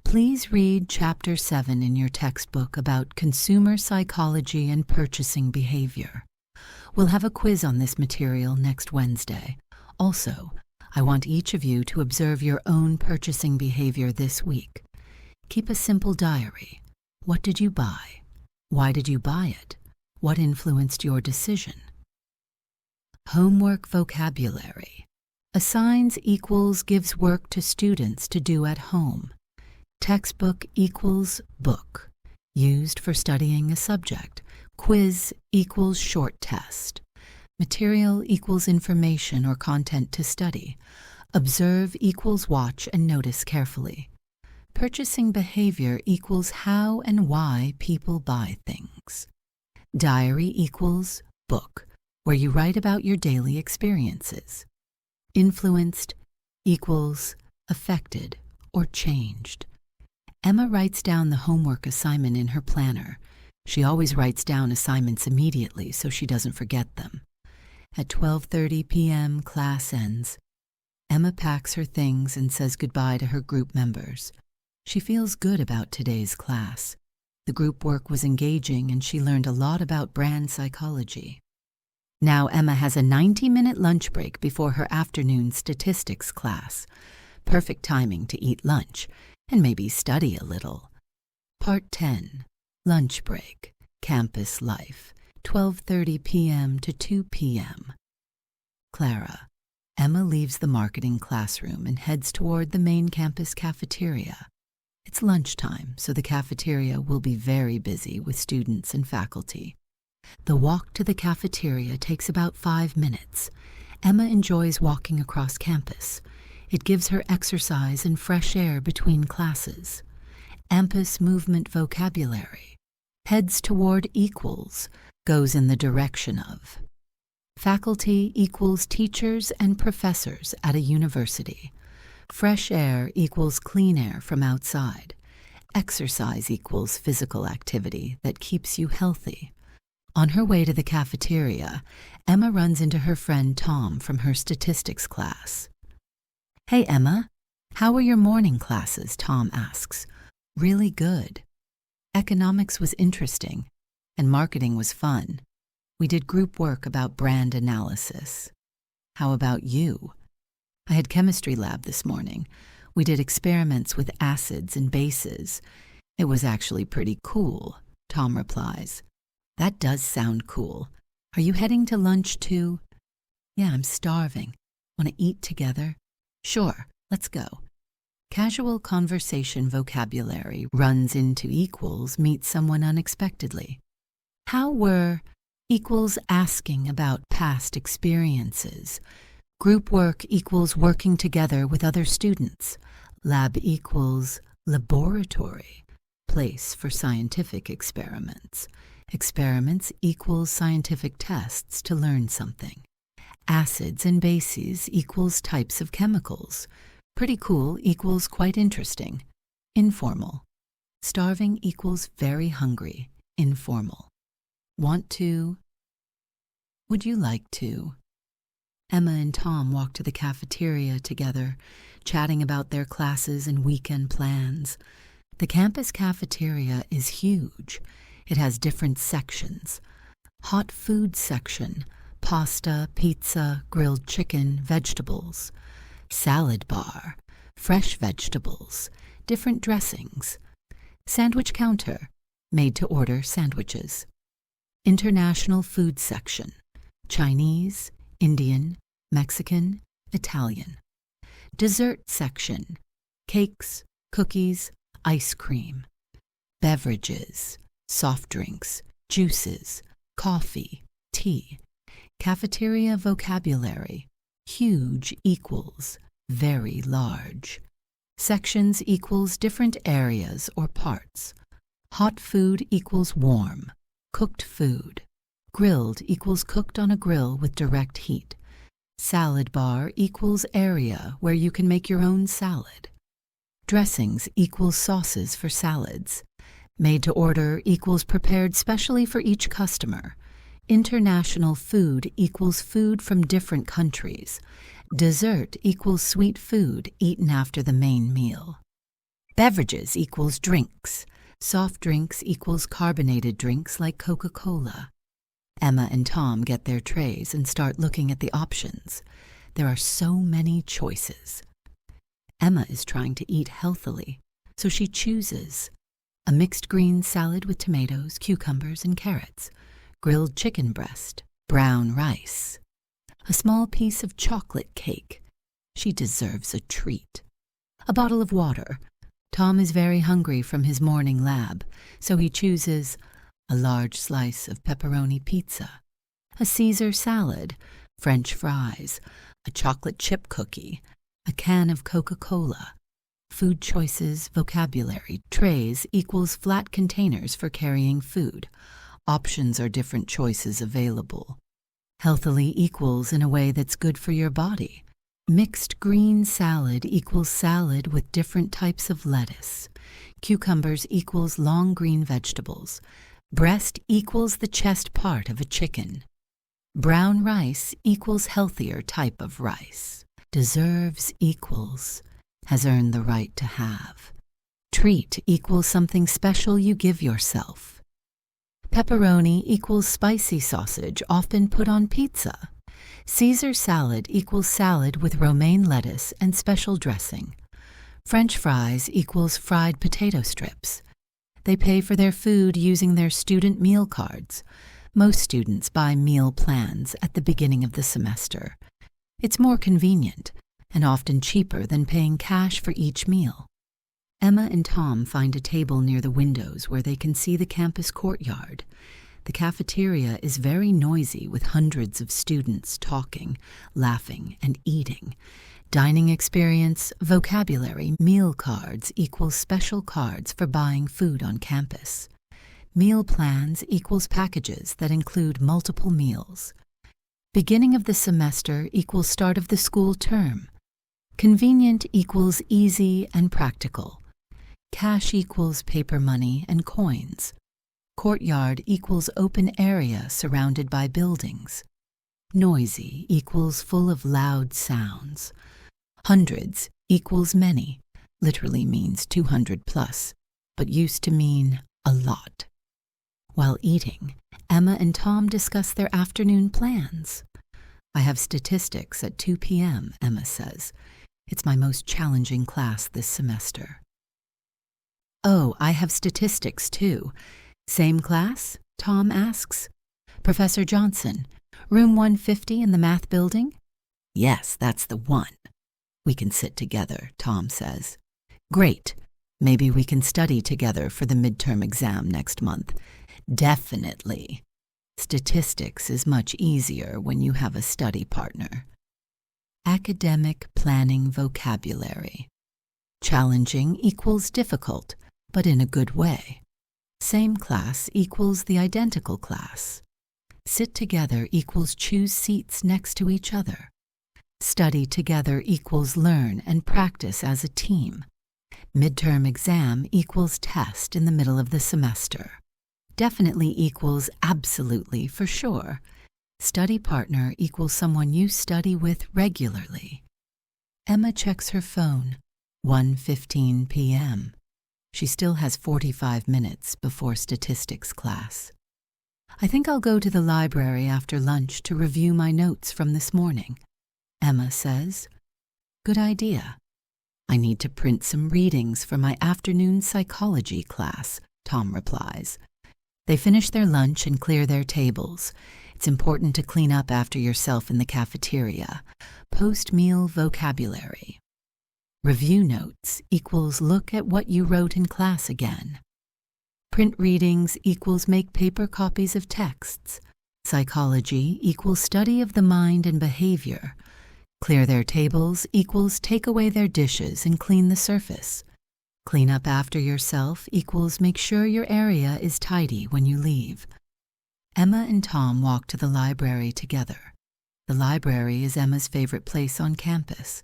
Please read Chapter 7 in your textbook about consumer psychology and purchasing behavior. We'll have a quiz on this material next Wednesday. Also, I want each of you to observe your own purchasing behavior this week. Keep a simple diary. What did you buy? Why did you buy it? What influenced your decision? Homework vocabulary. Assigns equals gives work to students to do at home. Textbook equals book, used for studying a subject. Quiz equals short test. Material equals information or content to study. Observe equals watch and notice carefully. Purchasing behavior equals how and why people buy things. Diary equals book, where you write about your daily experiences. Influenced equals affected or changed. Emma writes down the homework assignment in her planner. She always writes down assignments immediately so she doesn't forget them. At 12:30 p.m., class ends. Emma packs her things and says goodbye to her group members. She feels good about today's class. The group work was engaging and she learned a lot about brand psychology. Now Emma has a 90-minute lunch break before her afternoon statistics class. Perfect timing to eat lunch and maybe study a little. Part 10. Lunch break. Campus life. 12:30 p.m. to 2 p.m. Clara. Emma leaves the marketing classroom and heads toward the main campus cafeteria. It's lunchtime, so the cafeteria will be very busy with students and faculty. The walk to the cafeteria takes about 5 minutes. Emma enjoys walking across campus. It gives her exercise and fresh air between classes. Campus movement vocabulary. Heads toward equals, goes in the direction of. Faculty equals teachers and professors at a university. Fresh air equals clean air from outside. Exercise equals physical activity that keeps you healthy. On her way to the cafeteria, Emma runs into her friend Tom from her statistics class. "Hey, Emma, how were your morning classes?" Tom asks. "Really good. Economics was interesting, and marketing was fun. We did group work about brand analysis. How about you?" "I had chemistry lab this morning. We did experiments with acids and bases. It was actually pretty cool," Tom replies. "That does sound cool. Are you heading to lunch too?" "Yeah, I'm starving. Want to eat together?" "Sure, let's go." Casual conversation vocabulary runs into equals meet someone unexpectedly. How were equals asking about past experiences. Group work equals working together with other students. Lab equals laboratory. place for scientific experiments. Experiments equals scientific tests to learn something. Acids and bases equals types of chemicals. Pretty cool equals quite interesting. Informal. Starving equals very hungry. Informal. Want to? Would you like to? Emma and Tom walked to the cafeteria together, chatting about their classes and weekend plans. The campus cafeteria is huge. It has different sections. Hot food section, pasta, pizza, grilled chicken, vegetables. Salad bar, fresh vegetables, different dressings. Sandwich counter, made-to-order sandwiches. International food section, Chinese, Indian, Mexican, Italian. Dessert section, cakes, cookies, ice cream. Beverages, soft drinks, juices, coffee, tea. Cafeteria vocabulary, huge equals very large. Sections equals different areas or parts. Hot food equals warm, cooked food. Grilled equals cooked on a grill with direct heat. Salad bar equals area where you can make your own salad. Dressings equals sauces for salads. Made to order equals prepared specially for each customer. International food equals food from different countries. Dessert equals sweet food eaten after the main meal. Beverages equals drinks. Soft drinks equals carbonated drinks like Coca-Cola. Emma and Tom get their trays and start looking at the options. There are so many choices. Emma is trying to eat healthily, so she chooses a mixed green salad with tomatoes, cucumbers, and carrots, grilled chicken breast, brown rice, a small piece of chocolate cake. She deserves a treat. A bottle of water. Tom is very hungry from his morning lab, so he chooses a large slice of pepperoni pizza, a Caesar salad, French fries, a chocolate chip cookie, a can of Coca-Cola. Food choices, vocabulary, trays equals flat containers for carrying food. Options are different choices available. Healthily equals in a way that's good for your body. Mixed green salad equals salad with different types of lettuce. Cucumbers equals long green vegetables. Breast equals the chest part of a chicken. Brown rice equals healthier type of rice. Deserves equals has earned the right to have. Treat equals something special you give yourself. Pepperoni equals spicy sausage often put on pizza. Caesar salad equals salad with romaine lettuce and special dressing. French fries equals fried potato strips. They pay for their food using their student meal cards. Most students buy meal plans at the beginning of the semester. It's more convenient and often cheaper than paying cash for each meal. Emma and Tom find a table near the windows where they can see the campus courtyard. The cafeteria is very noisy with hundreds of students talking, laughing, and eating. Dining experience, vocabulary, meal cards equals special cards for buying food on campus. Meal plans equals packages that include multiple meals. Beginning of the semester equals start of the school term. Convenient equals easy and practical. Cash equals paper money and coins. Courtyard equals open area surrounded by buildings. Noisy equals full of loud sounds. Hundreds equals many, literally means 200 plus, but used to mean a lot. While eating, Emma and Tom discuss their afternoon plans. I have statistics at 2 p.m., Emma says. It's my most challenging class this semester. Oh, I have statistics too. Same class? Tom asks. Professor Johnson, room 150 in the math building? Yes, that's the one. We can sit together, Tom says. Great. Maybe we can study together for the midterm exam next month. Definitely. Statistics is much easier when you have a study partner. Academic planning vocabulary. Challenging equals difficult. but in a good way. Same class equals the identical class. Sit together equals choose seats next to each other. Study together equals learn and practice as a team. Midterm exam equals test in the middle of the semester. Definitely equals absolutely for sure. Study partner equals someone you study with regularly. Emma checks her phone. 1:15 p.m. She still has 45 minutes before statistics class. I think I'll go to the library after lunch to review my notes from this morning, Emma says. Good idea. I need to print some readings for my afternoon psychology class, Tom replies. They finish their lunch and clear their tables. It's important to clean up after yourself in the cafeteria. Post-meal vocabulary. Review notes equals look at what you wrote in class again. Print readings equals make paper copies of texts. Psychology equals study of the mind and behavior. Clear their tables equals take away their dishes and clean the surface. Clean up after yourself equals make sure your area is tidy when you leave. Emma and Tom walk to the library together. The library is Emma's favorite place on campus.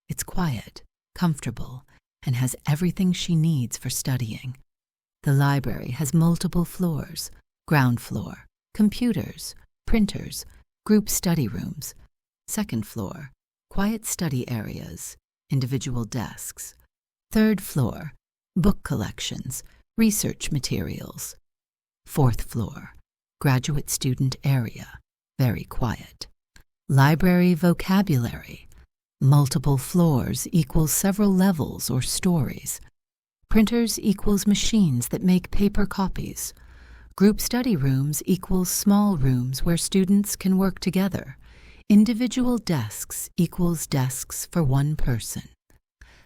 It's quiet, comfortable, and has everything she needs for studying. The library has multiple floors: ground floor, computers, printers, group study rooms. Second floor, quiet study areas, individual desks. Third floor, book collections, research materials. Fourth floor, graduate student area, very quiet. Library vocabulary. Multiple floors equals several levels or stories. Printers equals machines that make paper copies. Group study rooms equals small rooms where students can work together. Individual desks equals desks for one person.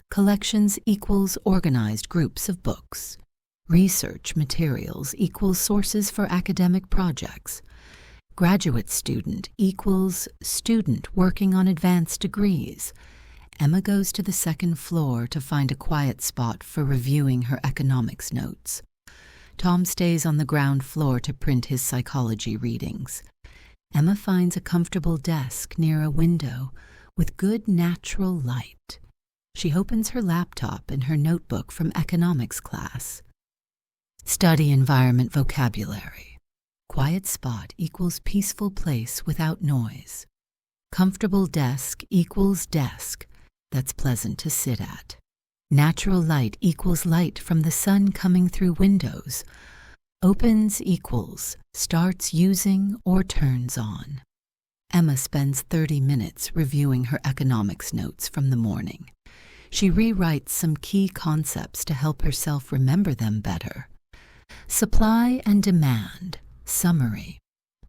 Collections equals organized groups of books. Research materials equals sources for academic projects. Graduate student equals student working on advanced degrees. Emma goes to the second floor to find a quiet spot for reviewing her economics notes. Tom stays on the ground floor to print his psychology readings. Emma finds a comfortable desk near a window with good natural light. She opens her laptop and her notebook from economics class. Study environment vocabulary. Quiet spot equals peaceful place without noise. Comfortable desk equals desk that's pleasant to sit at. Natural light equals light from the sun coming through windows. Opens equals starts using or turns on. Emma spends 30 minutes reviewing her economics notes from the morning. She rewrites some key concepts to help herself remember them better. Supply and demand. Summary.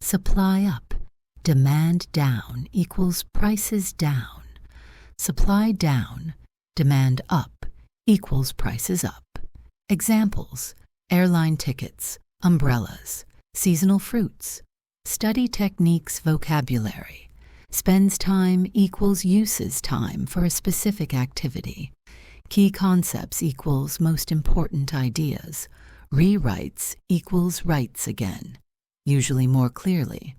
Supply up. Demand down equals prices down. Supply down. Demand up equals prices up. Examples: airline tickets, umbrellas, seasonal fruits. Study techniques vocabulary. Spends time equals uses time for a specific activity. Key concepts equals most important ideas. Rewrites equals writes again, usually more clearly.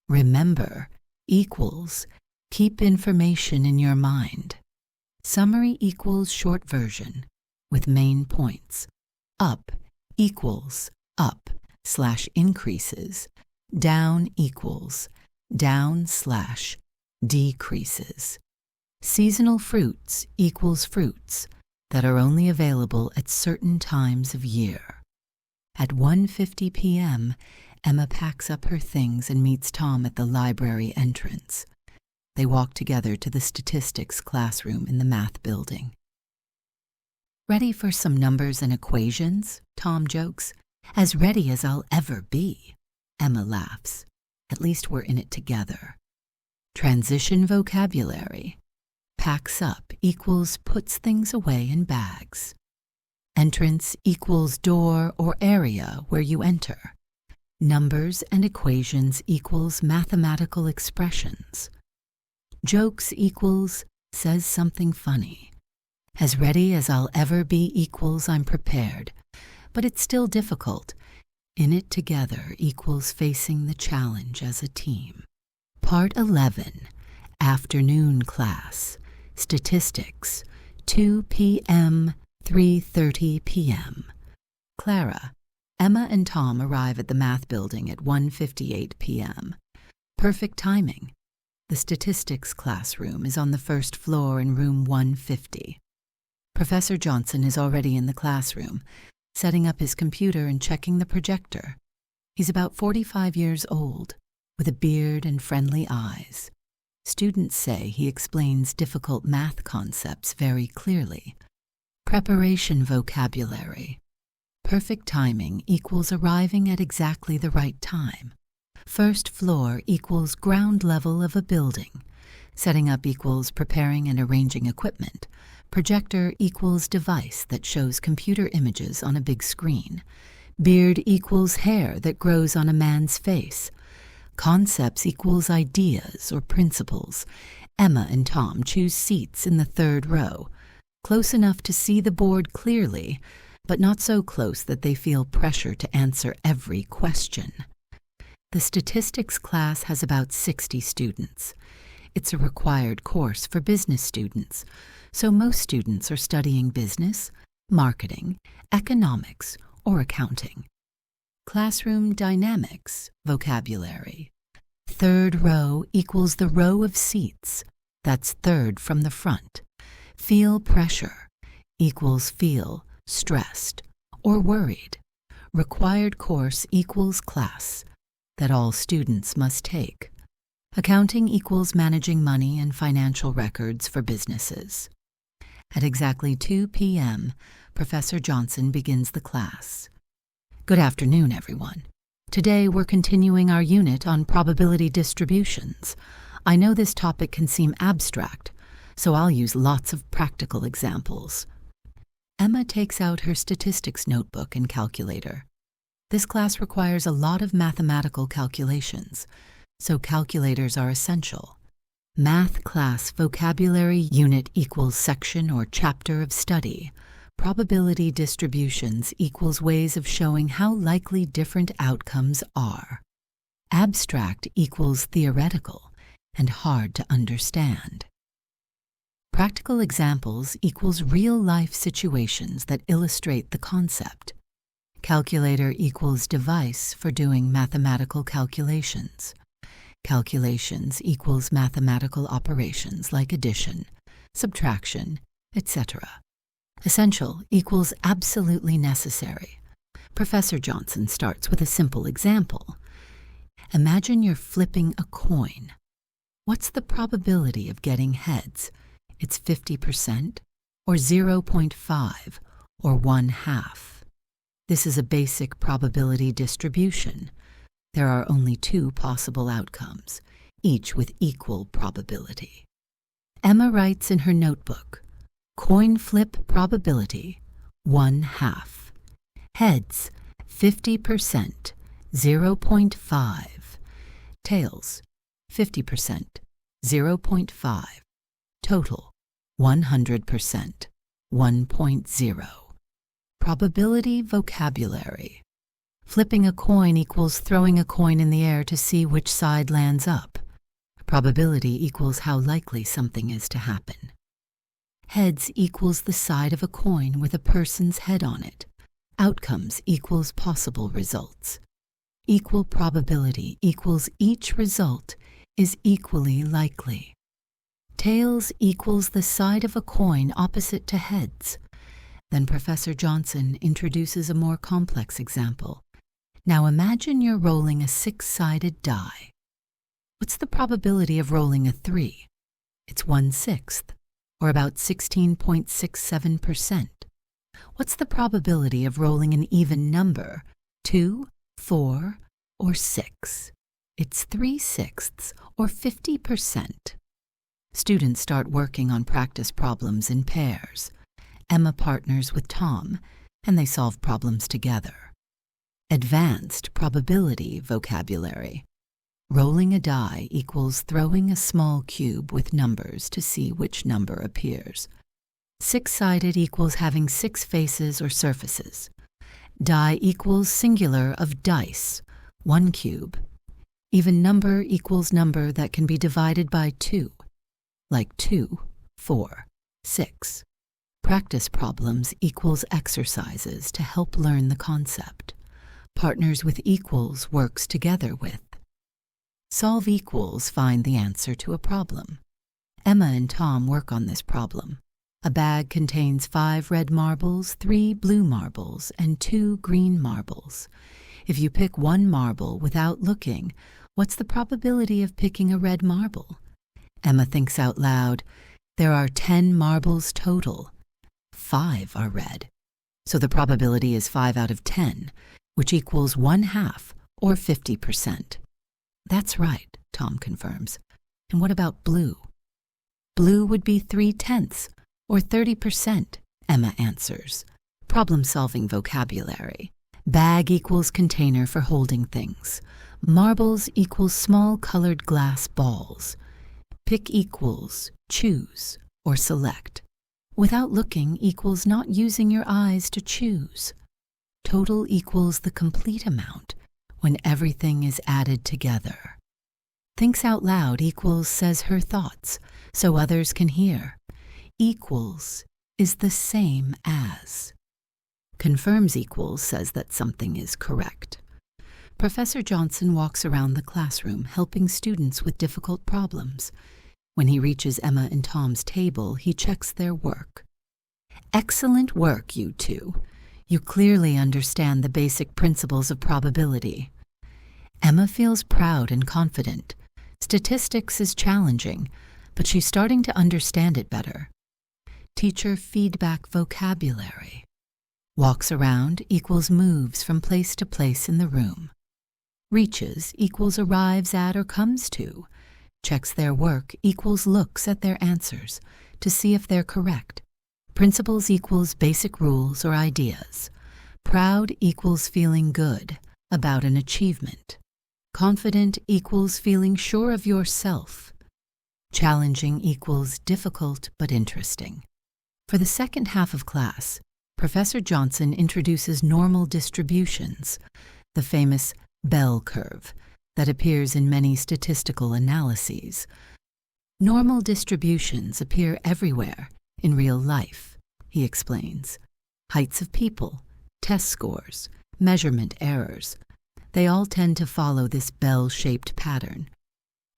Remember equals keep information in your mind. Summary equals short version with main points. Up equals up / increases. Down equals down / decreases. Seasonal fruits equals fruits that are only available at certain times of year. At 1:50 p.m., Emma packs up her things and meets Tom at the library entrance. They walk together to the statistics classroom in the math building. Ready for some numbers and equations? Tom jokes. As ready as I'll ever be. Emma laughs. At least we're in it together. Transition vocabulary. Packs up equals puts things away in bags. Entrance equals door or area where you enter. Numbers and equations equals mathematical expressions. Jokes equals says something funny. As ready as I'll ever be equals I'm prepared, but it's still difficult. In it together equals facing the challenge as a team. Part 11, Afternoon Class, Statistics, 2 p.m., 3:30 p.m. Clara, Emma and Tom arrive at the math building at 1:58 p.m. Perfect timing. The statistics classroom is on the first floor in room 150. Professor Johnson is already in the classroom, setting up his computer and checking the projector. He's about 45 years old, with a beard and friendly eyes. Students say he explains difficult math concepts very clearly. Preparation vocabulary. Perfect timing equals arriving at exactly the right time. First floor equals ground level of a building. Setting up equals preparing and arranging equipment. Projector equals device that shows computer images on a big screen. Beard equals hair that grows on a man's face. Concepts equals ideas or principles. Emma and Tom choose seats in the third row, close enough to see the board clearly, but not so close that they feel pressure to answer every question. The statistics class has about 60 students. It's a required course for business students, so most students are studying business, marketing, economics, or accounting. Classroom dynamics, vocabulary. Third row equals the row of seats. That's third from the front. Feel pressure equals feel stressed or worried. Required course equals class that all students must take. Accounting equals managing money and financial records for businesses. At exactly 2 p.m., Professor Johnson begins the class. Good afternoon, everyone. Today we're continuing our unit on probability distributions. I know this topic can seem abstract, so I'll use lots of practical examples. Emma takes out her statistics notebook and calculator. This class requires a lot of mathematical calculations, so calculators are essential. Math class vocabulary unit equals section or chapter of study. Probability distributions equals ways of showing how likely different outcomes are. Abstract equals theoretical and hard to understand. Practical examples equals real-life situations that illustrate the concept. Calculator equals device for doing mathematical calculations. Calculations equals mathematical operations like addition, subtraction, etc. Essential equals absolutely necessary. Professor Johnson starts with a simple example. Imagine you're flipping a coin. What's the probability of getting heads? It's 50%, or 0.5, or 1/2. This is a basic probability distribution. There are only 2 possible outcomes, each with equal probability. Emma writes in her notebook, coin flip probability, 1/2. Heads, 50%, 0.5. Tails, 50%, 0.5. Total, 100%, 1.0. Probability vocabulary. Flipping a coin equals throwing a coin in the air to see which side lands up. Probability equals how likely something is to happen. Heads equals the side of a coin with a person's head on it. Outcomes equals possible results. Equal probability equals each result is equally likely. Tails equals the side of a coin opposite to heads. Then Professor Johnson introduces a more complex example. Now imagine you're rolling a 6-sided die. What's the probability of rolling a 3? It's 1/6, or about 16.67%. What's the probability of rolling an even number, 2, 4, or 6? It's 3/6, or 50%. Students start working on practice problems in pairs. Emma partners with Tom, and they solve problems together. Advanced probability vocabulary. Rolling a die equals throwing a small cube with numbers to see which number appears. Six-sided equals having six faces or surfaces. Die equals singular of dice, 1 cube. Even number equals number that can be divided by 2, like 2, 4, 6. Practice problems equals exercises to help learn the concept. Partners with equals works together with. Solve equals find the answer to a problem. Emma and Tom work on this problem. A bag contains 5 red marbles, 3 blue marbles, and 2 green marbles. If you pick one marble without looking, what's the probability of picking a red marble? Emma thinks out loud. There are 10 marbles total. 5 are red. So the probability is 5 out of 10, which equals 1/2, or 50%. That's right, Tom confirms. And what about blue? Blue would be 3/10, or 30%, Emma answers. Problem-solving vocabulary. Bag equals container for holding things. Marbles equals small colored glass balls. Pick equals choose or select. Without looking equals not using your eyes to choose. Total equals the complete amount when everything is added together. Thinks out loud equals says her thoughts so others can hear. Equals is the same as. Confirms equals says that something is correct. Professor Johnson walks around the classroom helping students with difficult problems. When he reaches Emma and Tom's table, he checks their work. Excellent work, you two. You clearly understand the basic principles of probability. Emma feels proud and confident. Statistics is challenging, but she's starting to understand it better. Teacher feedback vocabulary. Walks around equals moves from place to place in the room. Reaches equals arrives at or comes to. Checks their work equals looks at their answers to see if they're correct. Principles equals basic rules or ideas. Proud equals feeling good about an achievement. Confident equals feeling sure of yourself. Challenging equals difficult but interesting. For the second half of class, Professor Johnson introduces normal distributions, the famous bell curve that appears in many statistical analyses. Normal distributions appear everywhere in real life, he explains. Heights of people, test scores, measurement errors, they all tend to follow this bell-shaped pattern.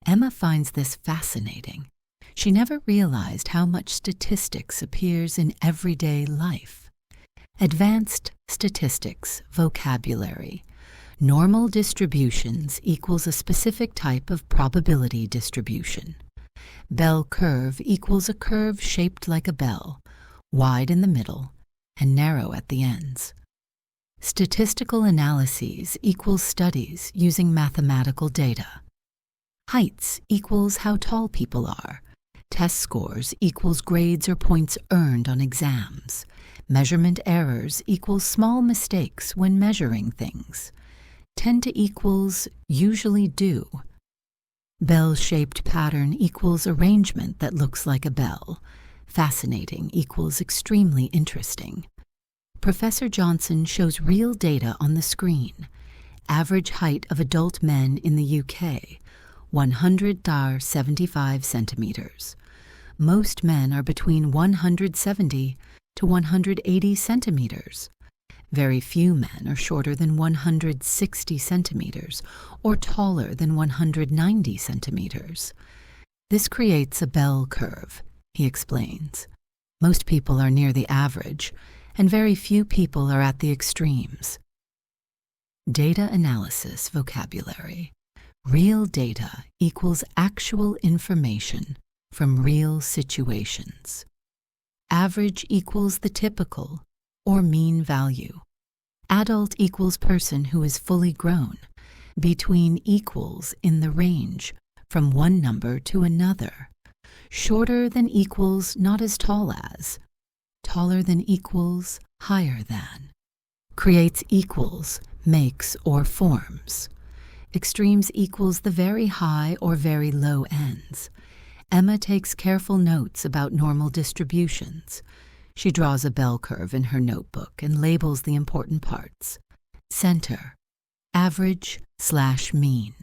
Emma finds this fascinating. She never realized how much statistics appears in everyday life. Advanced statistics vocabulary. Normal distributions equals a specific type of probability distribution. Bell curve equals a curve shaped like a bell, wide in the middle and narrow at the ends. Statistical analyses equals studies using mathematical data. Heights equals how tall people are. Test scores equals grades or points earned on exams. Measurement errors equals small mistakes when measuring things. Tend to equals usually do. Bell-shaped pattern equals arrangement that looks like a bell. Fascinating equals extremely interesting. Professor Johnson shows real data on the screen. Average height of adult men in the UK, 175 centimeters. Most men are between 170 to 180 centimeters. Very few men are shorter than 160 centimeters or taller than 190 centimeters. This creates a bell curve, he explains. Most people are near the average, and very few people are at the extremes. Data analysis vocabulary. Real data equals actual information from real situations. Average equals the typical or mean value. Adult equals person who is fully grown. Between equals in the range from one number to another. Shorter than equals not as tall as. Taller than equals higher than. Creates equals, makes or forms. Extremes equals the very high or very low ends. Emma takes careful notes about normal distributions. She draws a bell curve in her notebook and labels the important parts. Center, average/mean.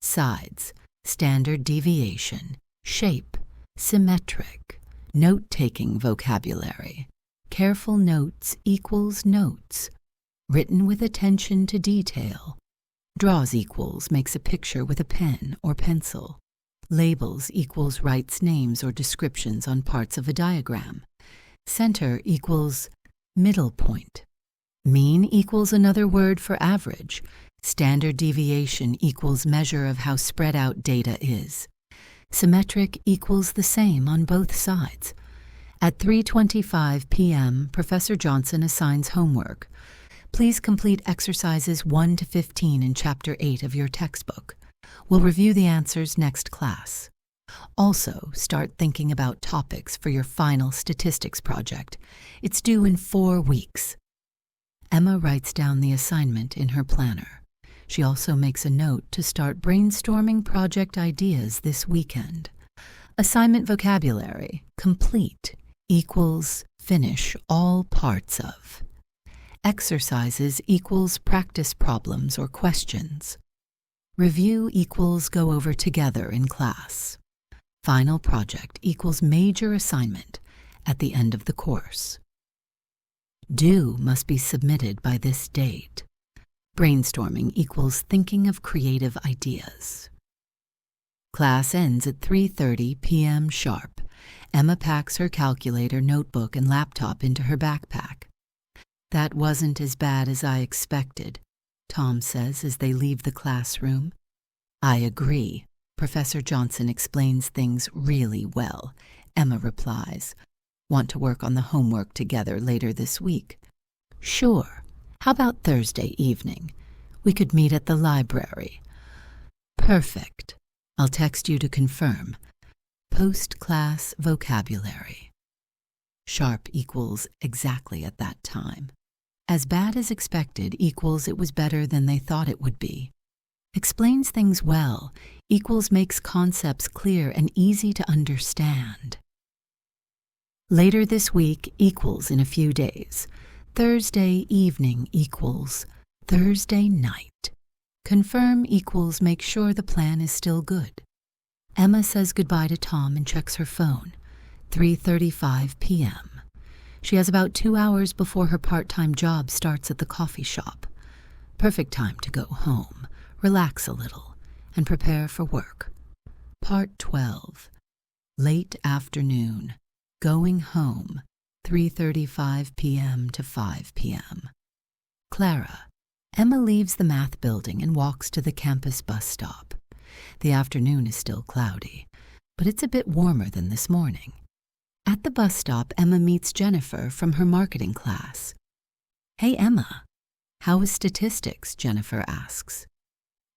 Sides, standard deviation. Shape, symmetric. Note-taking vocabulary. Careful notes equals notes. Written with attention to detail. Draws equals makes a picture with a pen or pencil. Labels equals writes names or descriptions on parts of a diagram. Center equals middle point. Mean equals another word for average. Standard deviation equals measure of how spread out data is. Symmetric equals the same on both sides. At 3:25 p.m., Professor Johnson assigns homework. Please complete exercises 1 to 15 in Chapter 8 of your textbook. We'll review the answers next class. Also, start thinking about topics for your final statistics project. It's due in 4 weeks. Emma writes down the assignment in her planner. She also makes a note to start brainstorming project ideas this weekend. Assignment vocabulary, complete, equals finish all parts of. Exercises equals practice problems or questions. Review equals go over together in class. Final project equals major assignment at the end of the course. Due must be submitted by this date. Brainstorming equals thinking of creative ideas. Class ends at 3:30 p.m. sharp. Emma packs her calculator, notebook, and laptop into her backpack. That wasn't as bad as I expected, Tom says as they leave the classroom. I agree. Professor Johnson explains things really well, Emma replies. Want to work on the homework together later this week? Sure. How about Thursday evening? We could meet at the library. Perfect. I'll text you to confirm. Post-class vocabulary. Sharp equals exactly at that time. As bad as expected equals it was better than they thought it would be. Explains things well equals makes concepts clear and easy to understand. Later this week equals in a few days. Thursday evening equals Thursday night. Confirm equals make sure the plan is still good. Emma says goodbye to Tom and checks her phone. 3:35 p.m. She has about 2 hours before her part-time job starts at the coffee shop. Perfect time to go home, relax a little, and prepare for work. Part 12. Late afternoon. Going home. 3:35 p.m. to 5 p.m. Clara. Emma leaves the math building and walks to the campus bus stop. The afternoon is still cloudy, but it's a bit warmer than this morning. At the bus stop, Emma meets Jennifer from her marketing class. Hey, Emma. How was statistics? Jennifer asks.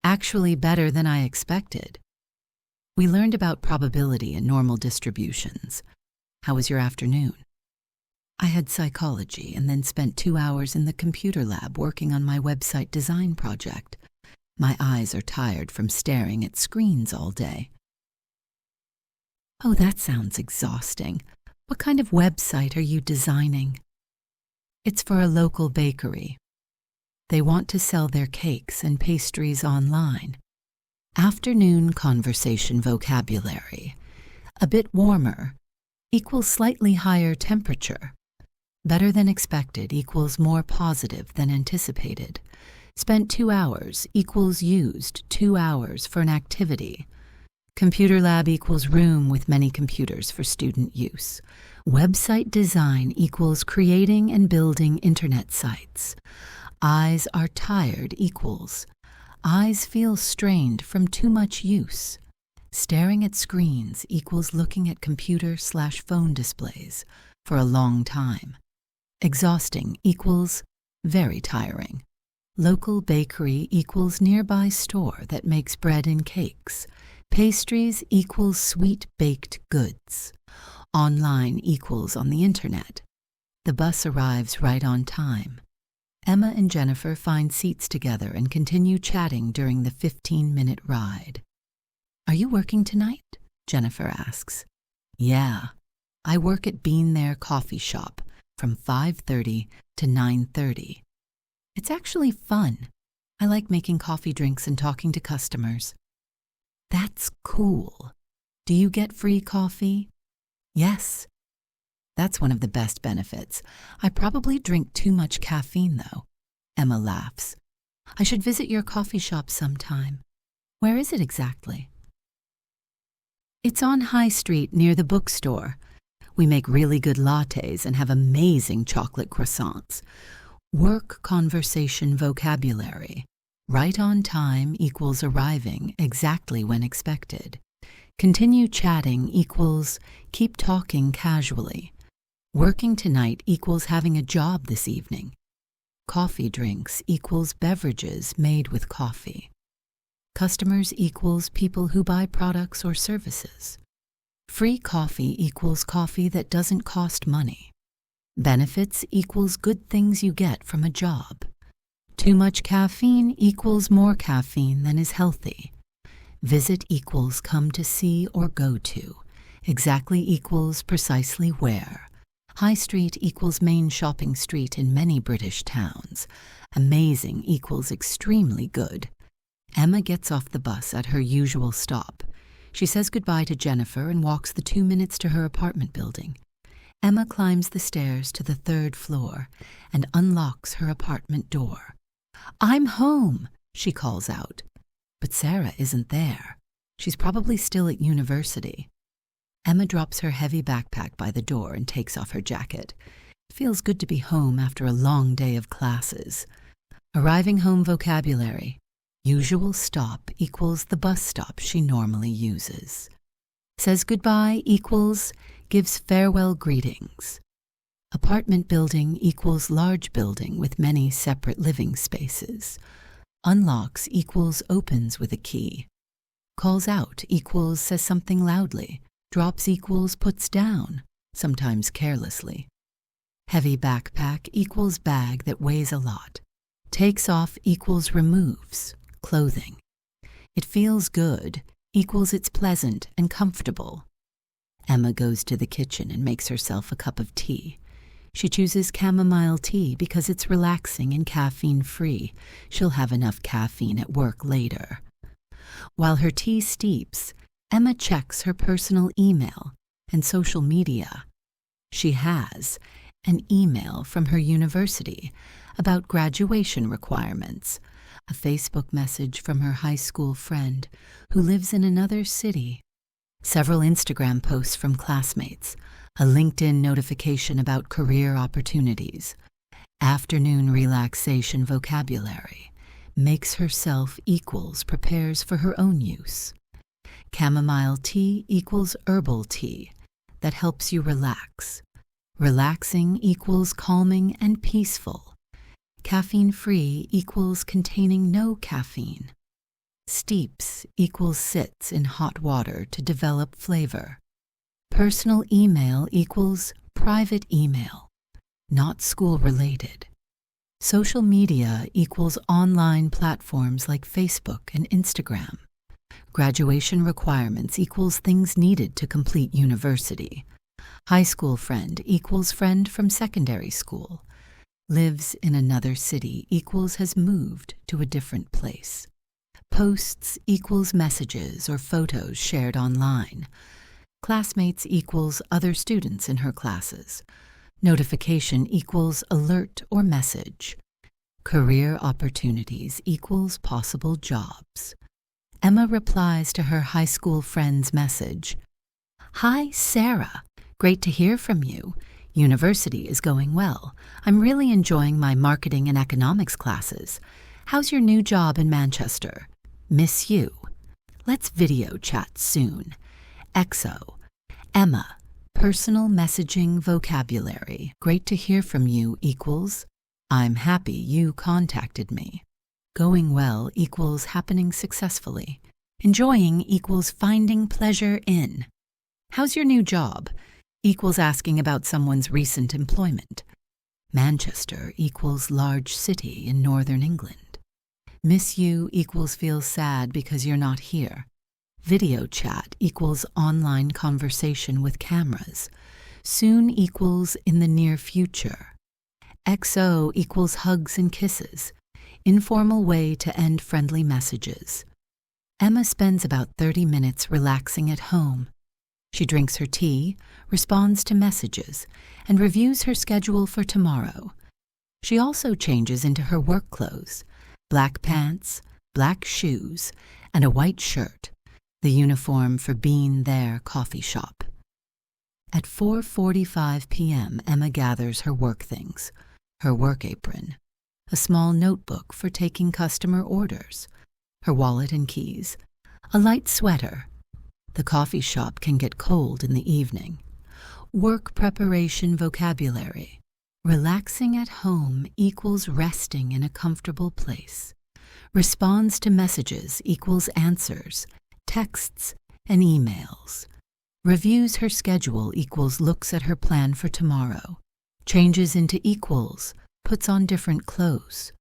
Actually better than I expected. We learned about probability and normal distributions. How was your afternoon? I had psychology and then spent 2 hours in the computer lab working on my website design project. My eyes are tired from staring at screens all day. Oh, that sounds exhausting. What kind of website are you designing? It's for a local bakery. They want to sell their cakes and pastries online. Afternoon conversation vocabulary. A bit warmer equals slightly higher temperature. Better than expected equals more positive than anticipated. Spent 2 hours equals used 2 hours for an activity. Computer lab equals room with many computers for student use. Website design equals creating and building internet sites. Eyes are tired equals eyes feel strained from too much use. Staring at screens equals looking at computer/phone displays for a long time. Exhausting equals very tiring. Local bakery equals nearby store that makes bread and cakes. Pastries equals sweet baked goods. Online equals on the internet. The bus arrives right on time. Emma and Jennifer find seats together and continue chatting during the 15-minute ride. Are you working tonight? Jennifer asks. Yeah. I work at Bean There Coffee Shop from 5:30 to 9:30. It's actually fun. I like making coffee drinks and talking to customers. That's cool. Do you get free coffee? Yes. That's one of the best benefits. I probably drink too much caffeine, though. Emma laughs. I should visit your coffee shop sometime. Where is it exactly? It's on High Street near the bookstore. We make really good lattes and have amazing chocolate croissants. Work conversation vocabulary. Right on time equals arriving exactly when expected. Continue chatting equals keep talking casually. Working tonight equals having a job this evening. Coffee drinks equals beverages made with coffee. Customers equals people who buy products or services. Free coffee equals coffee that doesn't cost money. Benefits equals good things you get from a job. Too much caffeine equals more caffeine than is healthy. Visit equals come to see or go to. Exactly equals precisely where. High Street equals main shopping street in many British towns. Amazing equals extremely good. Emma gets off the bus at her usual stop. She says goodbye to Jennifer and walks the 2 minutes to her apartment building. Emma climbs the stairs to the 3rd floor and unlocks her apartment door. I'm home, she calls out. But Sarah isn't there. She's probably still at university. Emma drops her heavy backpack by the door and takes off her jacket. It feels good to be home after a long day of classes. Arriving home vocabulary. Usual stop equals the bus stop she normally uses. Says goodbye equals gives farewell greetings. Apartment building equals large building with many separate living spaces. Unlocks equals opens with a key. Calls out equals says something loudly. Drops equals puts down, sometimes carelessly. Heavy backpack equals bag that weighs a lot. Takes off equals removes, clothing. It feels good equals it's pleasant and comfortable. Emma goes to the kitchen and makes herself a cup of tea. She chooses chamomile tea because it's relaxing and caffeine-free. She'll have enough caffeine at work later. While her tea steeps, Emma checks her personal email and social media. She has an email from her university about graduation requirements, a Facebook message from her high school friend who lives in another city, several Instagram posts from classmates, a LinkedIn notification about career opportunities, afternoon relaxation vocabulary, makes herself equals prepares for her own use. Chamomile tea equals herbal tea that helps you relax. Relaxing equals calming and peaceful. Caffeine-free equals containing no caffeine. Steeps equals sits in hot water to develop flavor. Personal email equals private email, not school-related. Social media equals online platforms like Facebook and Instagram. Graduation requirements equals things needed to complete university. High school friend equals friend from secondary school. Lives in another city equals has moved to a different place. Posts equals messages or photos shared online. Classmates equals other students in her classes. Notification equals alert or message. Career opportunities equals possible jobs. Emma replies to her high school friend's message. Hi, Sarah. Great to hear from you. University is going well. I'm really enjoying my marketing and economics classes. How's your new job in Manchester? Miss you. Let's video chat soon. XO. Emma. Personal messaging vocabulary. Great to hear from you equals I'm happy you contacted me. Going well equals happening successfully. Enjoying equals finding pleasure in. How's your new job? Equals asking about someone's recent employment. Manchester equals large city in northern England. Miss you equals feel sad because you're not here. Video chat equals online conversation with cameras. Soon equals in the near future. XO equals hugs and kisses. Informal way to end friendly messages. Emma spends about 30 minutes relaxing at home. She drinks her tea, responds to messages, and reviews her schedule for tomorrow. She also changes into her work clothes, black pants, black shoes, and a white shirt, the uniform for Bean There coffee shop. At 4:45 p.m., Emma gathers her work things, her work apron, a small notebook for taking customer orders, her wallet and keys, a light sweater. The coffee shop can get cold in the evening. Work preparation vocabulary. Relaxing at home equals resting in a comfortable place. Responds to messages equals answers, texts, and emails. Reviews her schedule equals looks at her plan for tomorrow. Changes into equals, puts on different clothes.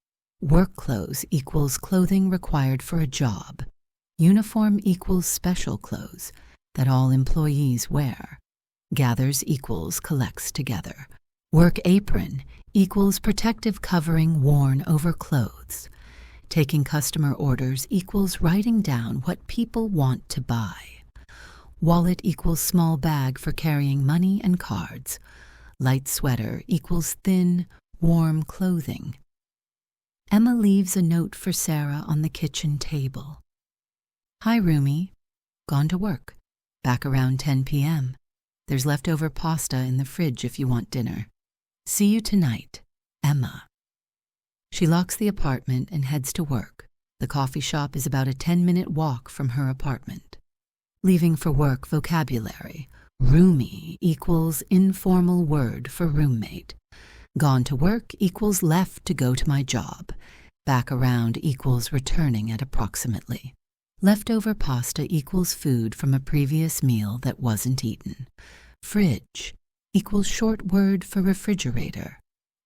Work clothes equals clothing required for a job. Uniform equals special clothes that all employees wear. Gathers equals collects together. Work apron equals protective covering worn over clothes. Taking customer orders equals writing down what people want to buy. Wallet equals small bag for carrying money and cards. Light sweater equals thin, warm clothing. Emma leaves a note for Sarah on the kitchen table. Hi, Rumi. Gone to work. Back around 10 p.m. There's leftover pasta in the fridge if you want dinner. See you tonight, Emma. She locks the apartment and heads to work. The coffee shop is about a 10-minute walk from her apartment. Leaving for work vocabulary. Roomie equals informal word for roommate. Gone to work equals left to go to my job. Back around equals returning at approximately. Leftover pasta equals food from a previous meal that wasn't eaten. Fridge equals short word for refrigerator.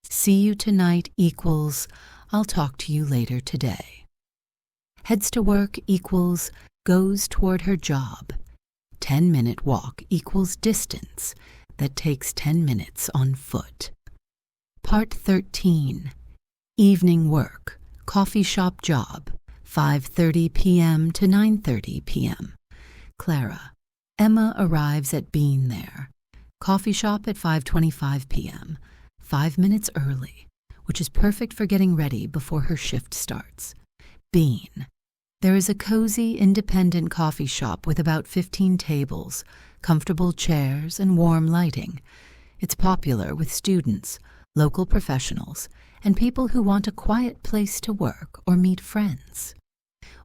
See you tonight equals I'll talk to you later today. Heads to work equals goes toward her job. 10-minute walk equals distance that takes 10 minutes on foot. Part 13. Evening work. Coffee shop job. 5:30 p.m. to 9:30 p.m. Clara. Emma arrives at Bean There. Coffee shop at 5:25 p.m. 5 minutes early, which is perfect for getting ready before her shift starts. Bean. There is a cozy, independent coffee shop with about 15 tables, comfortable chairs, and warm lighting. It's popular with students, local professionals, and people who want a quiet place to work or meet friends.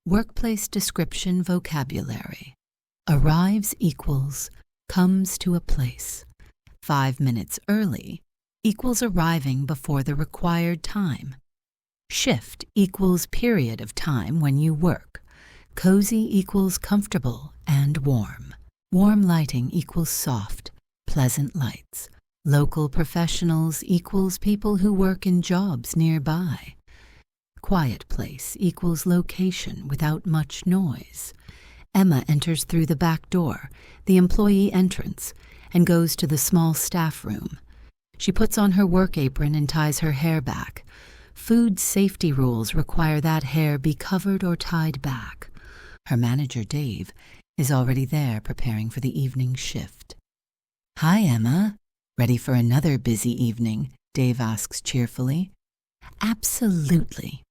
Workplace description vocabulary. Arrives equals comes to a place. 5 minutes early equals arriving before the required time. Shift equals period of time when you work. Cozy equals comfortable and warm. Warm lighting equals soft, pleasant lights. Local professionals equals people who work in jobs nearby. Quiet place equals location without much noise. Emma enters through the back door, the employee entrance, and goes to the small staff room. She puts on her work apron and ties her hair back. Food safety rules require that hair be covered or tied back. Her manager, Dave, is already there preparing for the evening shift. Hi, Emma. Ready for another busy evening? Dave asks cheerfully. Absolutely.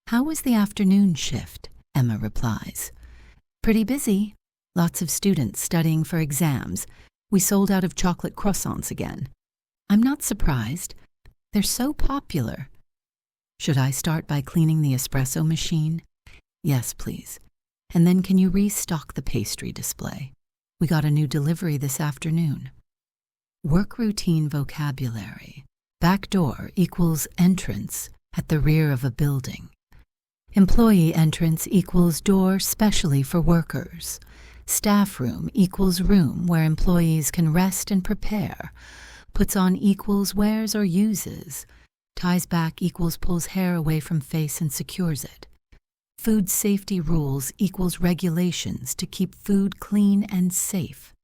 How was the afternoon shift? Emma replies. Pretty busy. Lots of students studying for exams. We sold out of chocolate croissants again. I'm not surprised. They're so popular. Should I start by cleaning the espresso machine? Yes, please. And then can you restock the pastry display? We got a new delivery this afternoon. Work routine vocabulary. Back door equals entrance at the rear of a building. Employee entrance equals door specially for workers. Staff room equals room where employees can rest and prepare. Puts on equals wears or uses. Ties back equals pulls hair away from face and secures it. Food safety rules equals regulations to keep food clean and safe.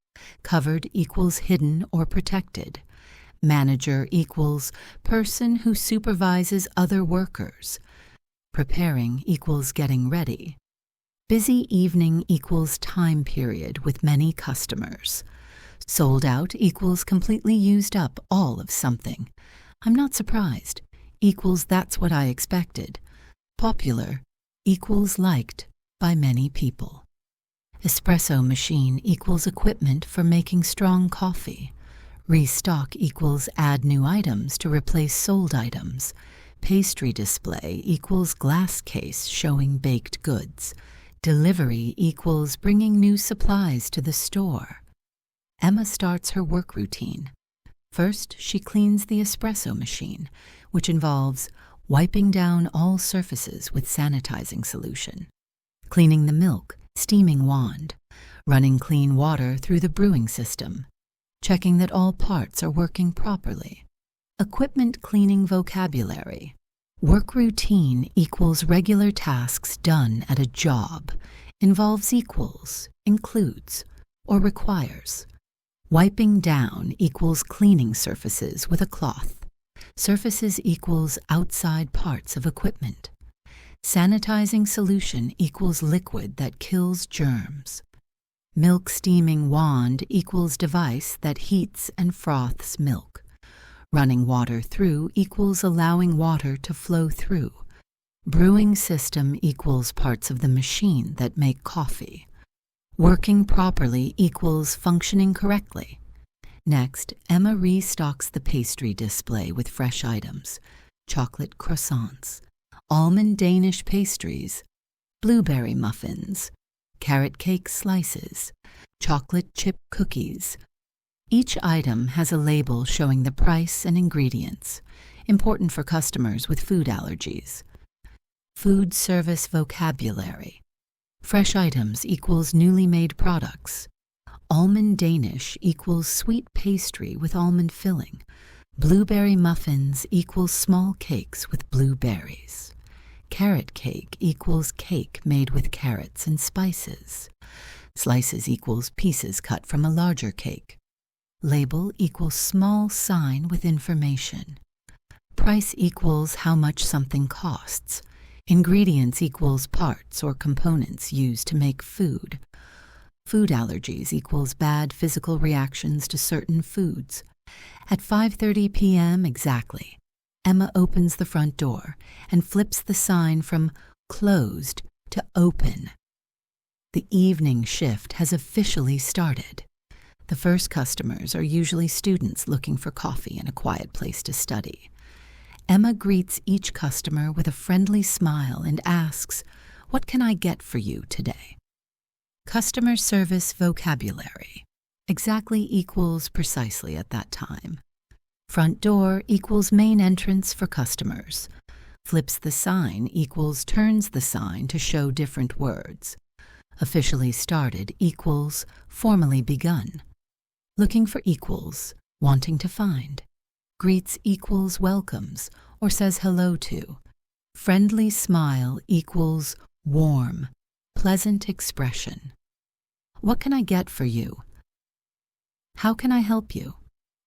Covered equals hidden or protected. Manager equals person who supervises other workers. Preparing equals getting ready. Busy evening equals time period with many customers. Sold out equals completely used up all of something. I'm not surprised equals that's what I expected. Popular equals liked by many people. Espresso machine equals equipment for making strong coffee. Restock equals add new items to replace sold items. Pastry display equals glass case showing baked goods. Delivery equals bringing new supplies to the store. Emma starts her work routine. First, she cleans the espresso machine, which involves wiping down all surfaces with sanitizing solution, cleaning the milk, steaming wand, running clean water through the brewing system, checking that all parts are working properly. Equipment cleaning vocabulary. Work routine equals regular tasks done at a job, involves equals, includes, or requires. Wiping down equals cleaning surfaces with a cloth. Surfaces equals outside parts of equipment. Sanitizing solution equals liquid that kills germs. Milk steaming wand equals device that heats and froths milk. Running water through equals allowing water to flow through. Brewing system equals parts of the machine that make coffee. Working properly equals functioning correctly. Next, Emma restocks the pastry display with fresh items. Chocolate croissants, almond Danish pastries, blueberry muffins, carrot cake slices, chocolate chip cookies. Each item has a label showing the price and ingredients, important for customers with food allergies. Food service vocabulary. Fresh items equals newly made products. Almond Danish equals sweet pastry with almond filling. Blueberry muffins equals small cakes with blueberries. Carrot cake equals cake made with carrots and spices. Slices equals pieces cut from a larger cake. Label equals small sign with information. Price equals how much something costs. Ingredients equals parts or components used to make food. Food allergies equals bad physical reactions to certain foods. At 5:30 p.m. exactly, Emma opens the front door and flips the sign from closed to open. The evening shift has officially started. The first customers are usually students looking for coffee and a quiet place to study. Emma greets each customer with a friendly smile and asks, "What can I get for you today?" Customer service vocabulary. Exactly equals precisely at that time. Front door equals main entrance for customers. Flips the sign equals turns the sign to show different words. Officially started equals formally begun. Looking for equals wanting to find. Greets equals welcomes or says hello to. Friendly smile equals warm, pleasant expression. What can I get for you? How can I help you?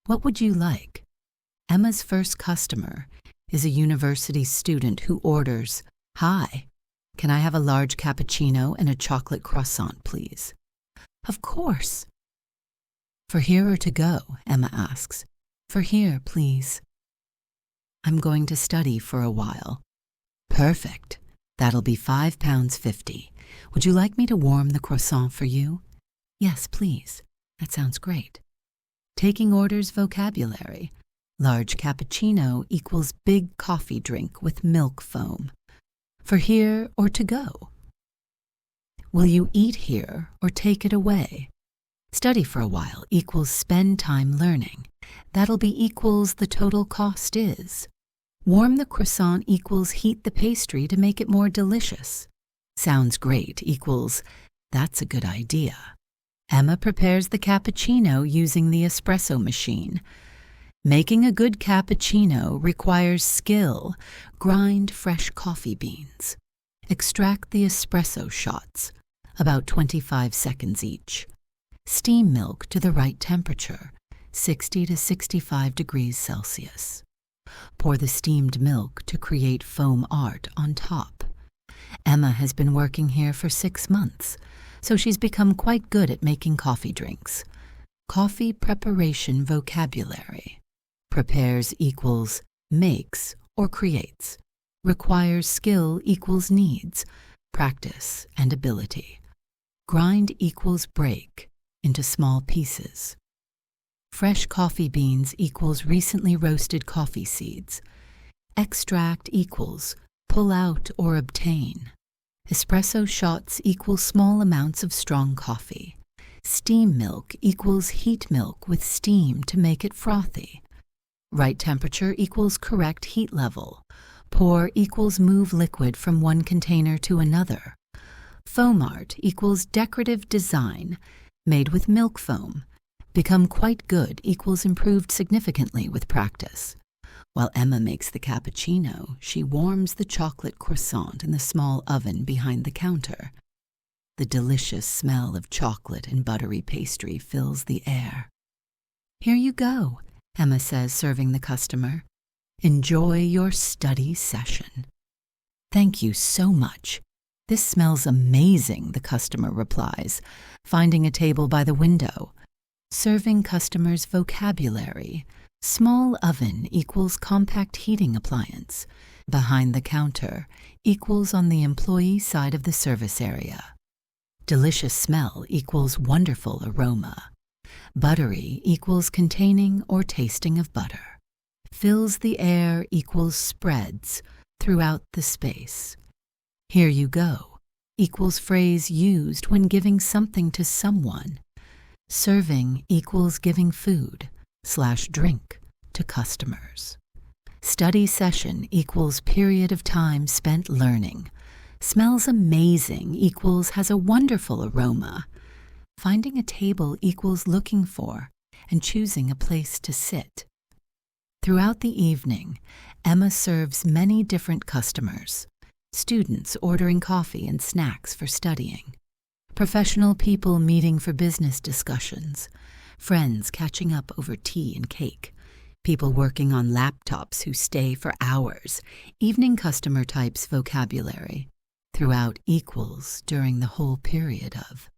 What would you like? Emma's first customer is a university student who orders, "Hi, can I have a large cappuccino and a chocolate croissant, please?" "Of course." "For here or to go?" Emma asks. "For here, please." "I'm going to study for a while." "Perfect. That'll be £5.50. Would you like me to warm the croissant for you?" "Yes, please. That sounds great." Taking orders vocabulary. Large cappuccino equals big coffee drink with milk foam. For here or to go? Will you eat here or take it away? Study for a while equals spend time learning. That'll be equals the total cost is. Warm the croissant equals heat the pastry to make it more delicious. Sounds great equals that's a good idea. Emma prepares the cappuccino using the espresso machine. Making a good cappuccino requires skill. Grind fresh coffee beans. Extract the espresso shots, about 25 seconds each. Steam milk to the right temperature, 60 to 65 degrees Celsius. Pour the steamed milk to create foam art on top. Emma has been working here for 6 months, so she's become quite good at making coffee drinks. Coffee preparation vocabulary. Prepares equals makes or creates. Requires skill equals needs, practice and ability. Grind equals break into small pieces. Fresh coffee beans equals recently roasted coffee seeds. Extract equals pull out or obtain. Espresso shots equals small amounts of strong coffee. Steam milk equals heat milk with steam to make it frothy. Right temperature equals correct heat level. Pour equals move liquid from one container to another. Foam art equals decorative design made with milk foam. Become quite good equals improved significantly with practice. While Emma makes the cappuccino, she warms the chocolate croissant in the small oven behind the counter. The delicious smell of chocolate and buttery pastry fills the air. "Here you go," Emma says, serving the customer. "Enjoy your study session." "Thank you so much. This smells amazing," the customer replies, finding a table by the window. Serving customers vocabulary. Small oven equals compact heating appliance. Behind the counter equals on the employee side of the service area. Delicious smell equals wonderful aroma. Buttery equals containing or tasting of butter. Fills the air equals spreads throughout the space. Here you go equals phrase used when giving something to someone. Serving equals giving food/drink to customers. Study session equals period of time spent learning. Smells amazing equals has a wonderful aroma. Finding a table equals looking for and choosing a place to sit. Throughout the evening, Emma serves many different customers. Students ordering coffee and snacks for studying. Professional people meeting for business discussions. Friends catching up over tea and cake. People working on laptops who stay for hours. Evening customer types vocabulary. Throughout equals during the whole period of.